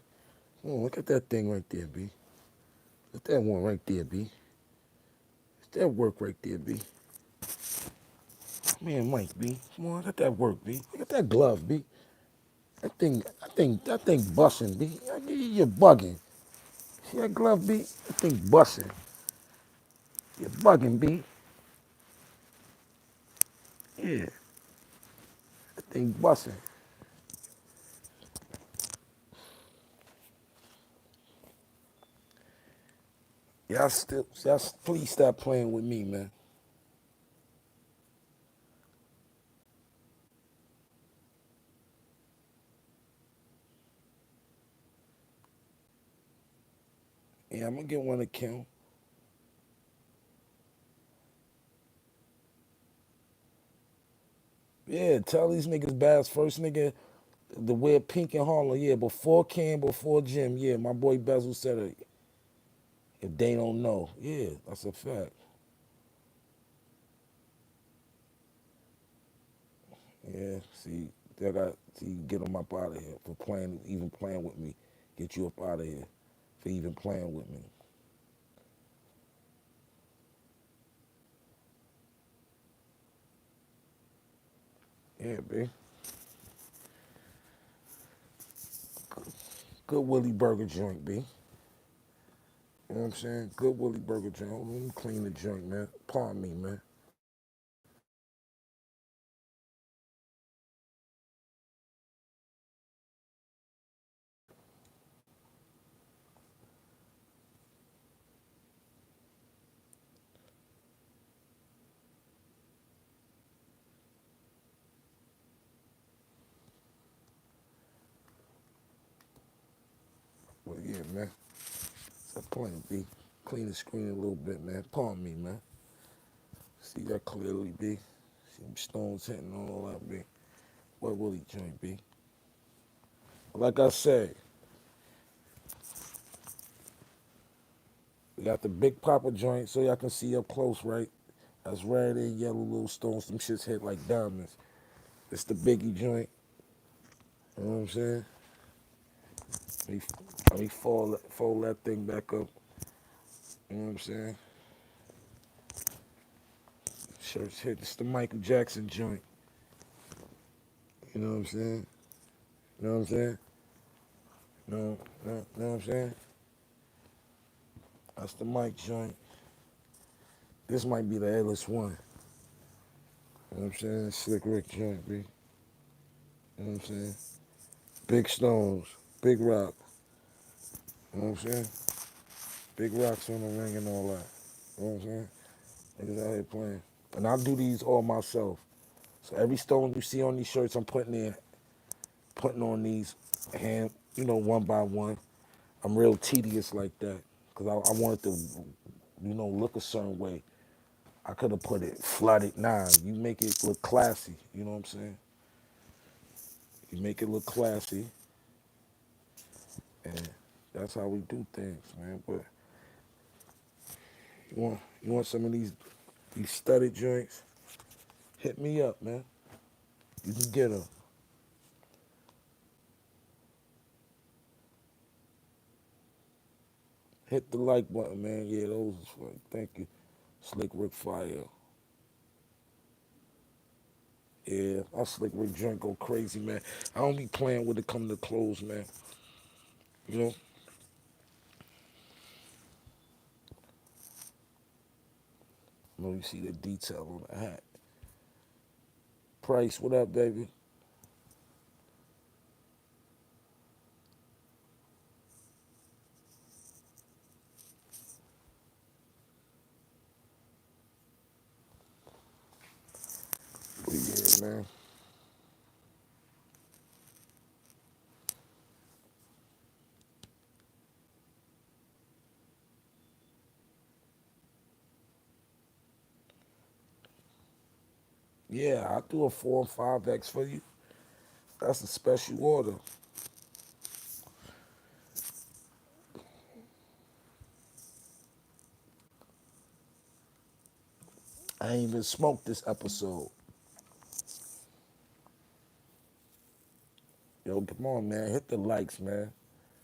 Come on, look at that thing right there, B. Look at that one right there, B. Look at that work right there, B. Man, Mike, B. Come on, let that work, B. Look at that glove, B. That thing busting, B. You're bugging. See that glove, B? That thing busting. You're bugging, B. Yeah, that thing busting. Y'all please stop playing with me, man. Yeah, I'm gonna get one account. Yeah, tell these niggas Bass first nigga to wear pink in Harlem. Yeah, before Cam, before Jim. Yeah, my boy Bezel said it. If they don't know, yeah, that's a fact. Yeah, see, I got see get them up out of here for playing, even playing with me. Get you up out of here for even playing with me. Yeah, B. Good Willie Burger joint, B. You know what I'm saying? Good Willie Burger joint. Hold on, let me clean the joint, man. Pardon me, man. Well, yeah, man. So playing, B. Clean the screen a little bit, man. Pardon me, man. See that clearly, B. See them stones hitting on all that, B. What Willie joint, B? Like I said, we got the Big Papa joint so y'all can see up close, right? That's red and yellow little stones. Them shits hit like diamonds. It's the Biggie joint. You know what I'm saying? Let me fold that thing back up. You know what I'm saying? Shirts hit. It's the Michael Jackson joint. You know what I'm saying? You know what I'm saying? Know what I'm saying? That's the Mike joint. This might be the illest one. You know what I'm saying? Slick Rick joint, B. You know what I'm saying? Big stones, big rock. You know what I'm saying? Big rocks on the ring and all that. You know what I'm saying? Niggas out here playing. And I do these all myself. So every stone you see on these shirts, I'm putting on these hand, one by one. I'm real tedious like that because I want it to, look a certain way. I could have put it flooded. Nah, you make it look classy. You know what I'm saying? You make it look classy, and that's how we do things, man. But you want some of these studded joints? Hit me up, man. You can get them. Hit the like button, man. Yeah, those is fun. Thank you. Slick Rick Fire. Yeah, I Slick Rick joint go crazy, man. I don't be playing with it coming to close, man. You know? You see the detail on the hat. Price, what up, baby? But yeah, man. Yeah, I do a 4 and 5X for you. That's a special order. I ain't even smoked this episode. Yo, come on, man. Hit the likes, man.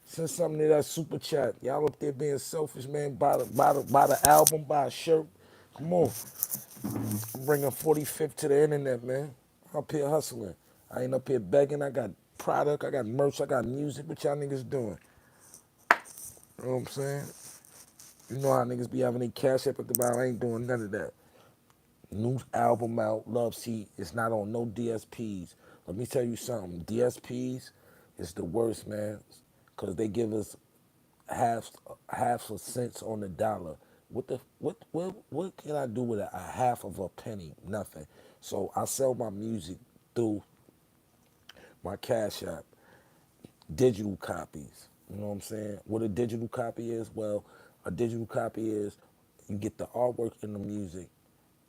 Send something to that super chat. Y'all up there being selfish, man. Buy the album, buy a shirt. Come on. I'm bringing 45th to the internet, man. I'm up here hustling. I ain't up here begging. I got product, I got merch, I got music. What y'all niggas doing? You know what I'm saying? You know how niggas be having their cash up at the bottom. I ain't doing none of that. New album out, Love Seat. It's not on no DSPs. Let me tell you something. DSPs is the worst, man, because they give us half half a cents on the dollar. What can I do with a half of a penny? Nothing. So I sell my music through my Cash App, digital copies. You know what I'm saying? What a digital copy is? Well, a digital copy is you get the artwork and the music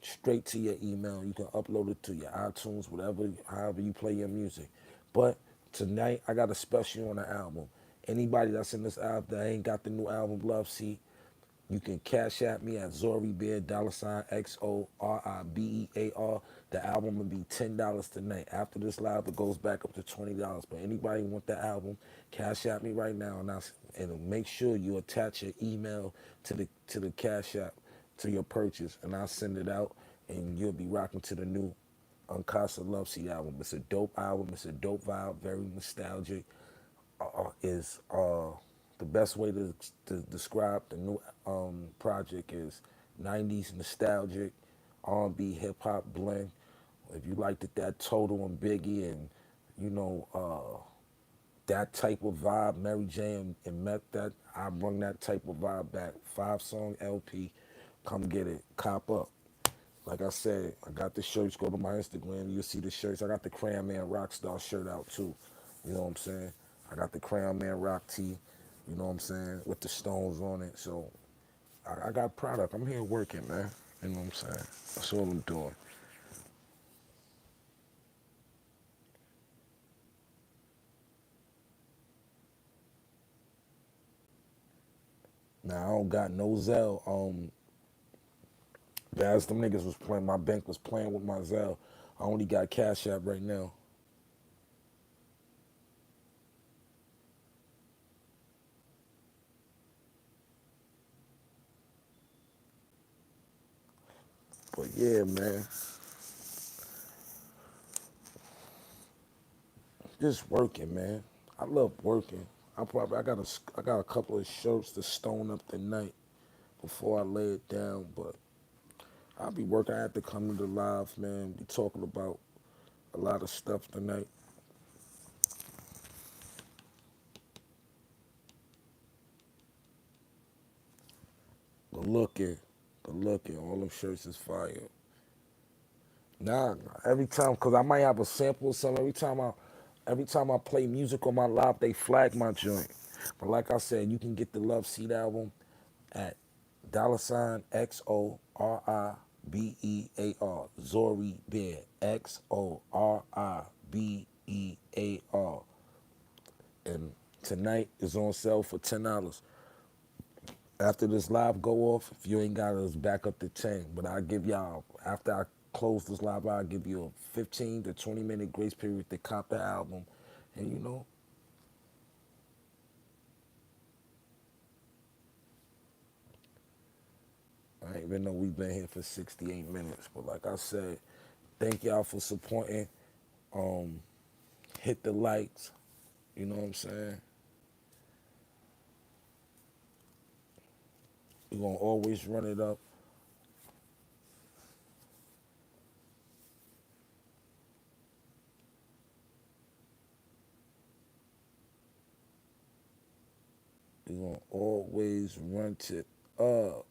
straight to your email. You can upload it to your iTunes, whatever, however you play your music. But tonight I got a special on the album. Anybody that's in this album that ain't got the new album Love Seat, You can cash at me at Zori Bear, $XORIBEAR. The album will be $10 tonight. After this live, it goes back up to $20. But anybody want the album, cash at me right now, and make sure you attach your email to the cash app to your purchase, and I'll send it out, and you'll be rocking to the new Uncasa Love Seat album. It's a dope album. It's a dope vibe, very nostalgic. Is the best way to describe the new project is 90s nostalgic R&B hip hop blend. If you liked it, that Total and Biggie and you know that type of vibe, Mary J and Met, that I bring that type of vibe back. 5-song LP, come get it, cop up. Like I said, I got the shirts. Go to my Instagram, you'll see the shirts. I got the Crayon Man Rockstar shirt out too. You know what I'm saying? I got the Crayon Man Rock tee. You know what I'm saying? With the stones on it. So I got product. I'm here working, man. You know what I'm saying? That's all I'm doing. Now I don't got no Zell. As them niggas was playing, my bank was playing with my Zell. I only got Cash App right now. But yeah, man, just working, man. I love working. I got a couple of shirts to stone up tonight before I lay it down. But I'll be working. I have to come to the live, man. Be talking about a lot of stuff tonight. Good looking, good looking. All them shirts is fire. Nah, every time, cause I might have a sample or something. Every time I play music on my live, they flag my joint. But like I said, you can get the Love Seat album at $XORIBEAR. Zori Bear. XORIBEAR. And tonight is on sale for $10. After this live go off, if you ain't got it, it's back up to 10. But I'll give y'all, after I close this live, I'll give you a 15 to 20-minute grace period to cop the album. And you know, I ain't even know we've been here for 68 minutes. But like I said, thank y'all for supporting. Um, Hit the likes. You know what I'm saying? We're gonna always run it up. We're gonna always run it up.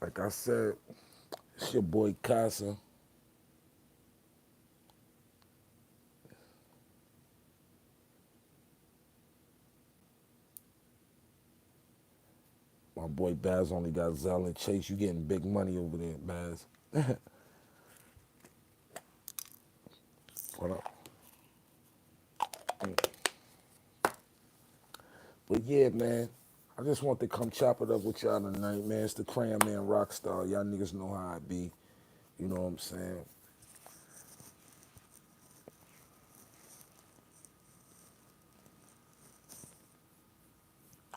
Like I said, it's your boy Casa. My boy Baz only got Zell and Chase. You getting big money over there, Baz. What up? But yeah, man, I just want to come chop it up with y'all tonight, man. It's the Crayon Man Rockstar. Y'all niggas know how I be. You know what I'm saying?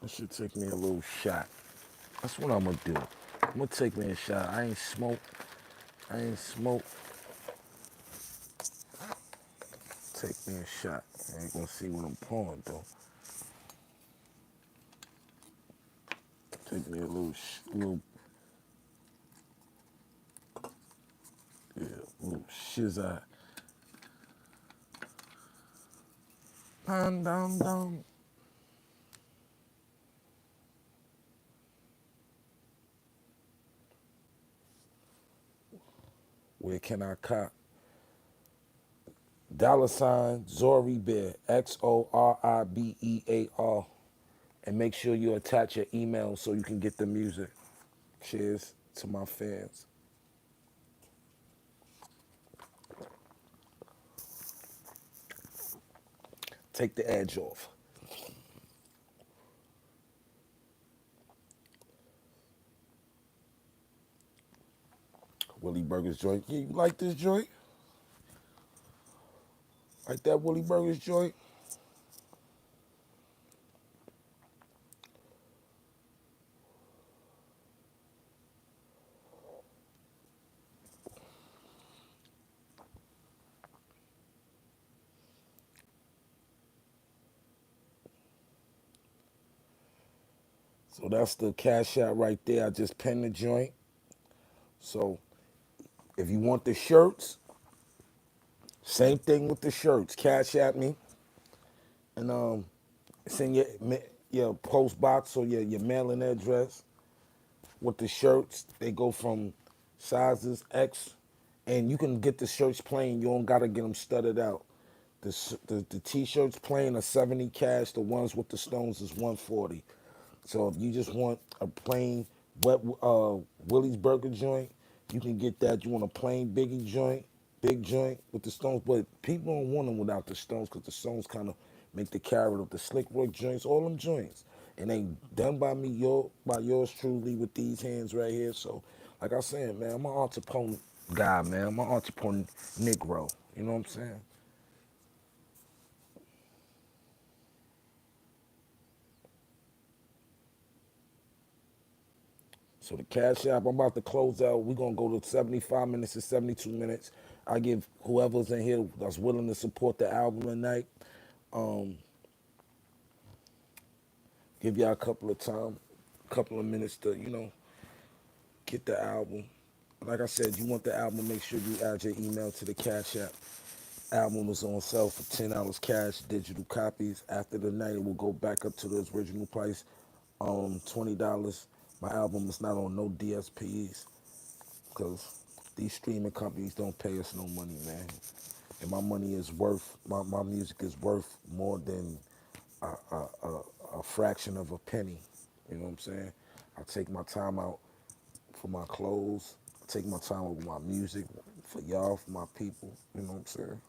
I should take me a little shot. That's what I'm gonna do. I'm gonna take me a shot. I ain't smoke. I ain't smoke. Take me a shot. I ain't gonna see what I'm pouring though. Take me a little, yeah, little shizai. Dum dum dum. Where can I cop? Dollar sign Zori Bear, XORIBEAR. And make sure you attach your email so you can get the music. Cheers to my fans. Take the edge off. Willie Burgers joint. Yeah, you like this joint? Like that Willie Burgers joint? So that's the cash out right there. I just pinned the joint. So if you want the shirts, same thing with the shirts. Cash at me and send your post box or your mailing address with the shirts. They go from sizes X, and you can get the shirts plain. You don't gotta get them studded out. The t-shirts plain are 70 cash. The ones with the stones is 140. So if you just want a plain wet Willie's Burger joint, you can get that. You want a plain biggie joint, big joint with the stones, but people don't want them without the stones because the stones kind of make the carrot of the slick work joints, all them joints. And they done by me, by yours truly with these hands right here. So, like I said, man, I'm an entrepreneur guy, man. I'm an entrepreneur Negro. You know what I'm saying? So the cash app, I'm about to close out. We're gonna go to 75 minutes to 72 minutes. I give whoever's in here that's willing to support the album tonight, um, give y'all a couple of minutes to, get the album. Like I said, you want the album, make sure you add your email to the cash app. Album is on sale for $10 cash, digital copies. After the night, it will go back up to the original price, $20. My album is not on no DSPs, because these streaming companies don't pay us no money, man. And my money is worth, my music is worth more than a, a, a, a fraction of a penny. You know what I'm saying? I take my time out for my clothes. I take my time with my music for y'all, for my people. You know what I'm saying?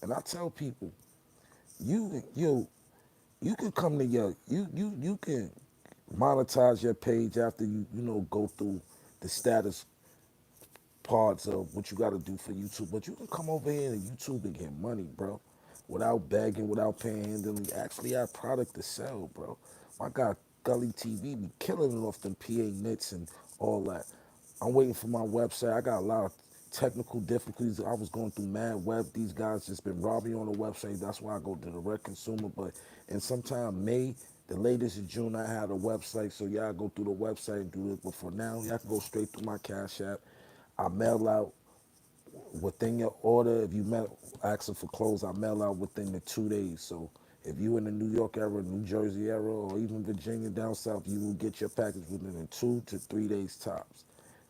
And I tell people, you you can come to you can monetize your page after you go through the status parts of what you got to do for YouTube, but you can come over here and YouTube and get money, bro, without begging, without panhandling. Actually, have product to sell, bro. My guy Gully TV be killing it off them PA nits and all that. I'm waiting for my website. I got a lot of technical difficulties. I was going through mad web. These guys just been robbing on the website. That's why I go to direct consumer. But in sometime May, the latest is June, I had a website. So y'all go through the website and do it. But for now, y'all can go straight through my Cash App. I mail out within your order. If you asking for clothes, I mail out within the 2 days. So if you in the New York area, New Jersey area, or even Virginia down south, you will get your package within the 2 to 3 days tops.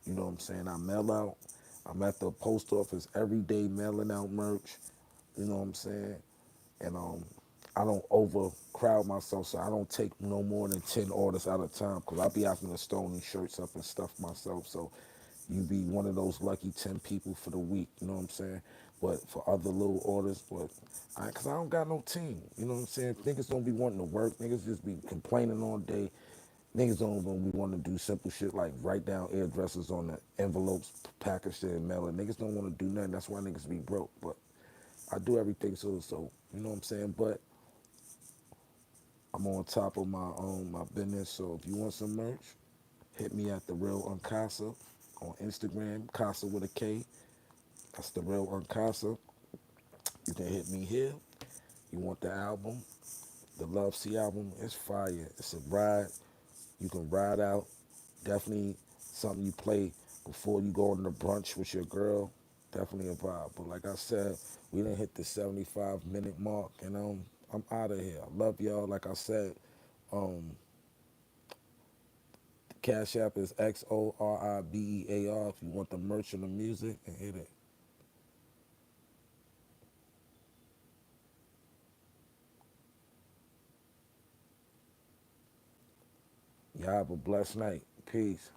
You know what I'm saying? I mail out. I'm at the post office every day mailing out merch. You know what I'm saying? And I don't overcrowd myself, so I don't take no more than 10 orders at a time, because I be having to stone these shirts up and stuff myself. So you be one of those lucky 10 people for the week, you know what I'm saying? But for other little orders, because I don't got no team, you know what I'm saying? Niggas don't be wanting to work, niggas just be complaining all day. Niggas don't even be wanting to do simple shit like write down addresses on the envelopes, package it and mail it. Niggas don't want to do nothing, that's why niggas be broke. But I do everything so you know what I'm saying? But I'm on top of my business, so if you want some merch, hit me at the real Uncasa on Instagram, Casa with a K. That's the real Uncasa. You can hit me here. You want the album? The Love C album is fire. It's a ride. You can ride out. Definitely something you play before you go on the brunch with your girl. Definitely a vibe. But like I said, we didn't hit the 75-minute mark, and I'm out of here. I love y'all. Like I said, um, the Cash App is XORIBEAR if you want the merch and the music, and hit it. Y'all have a blessed night. Peace.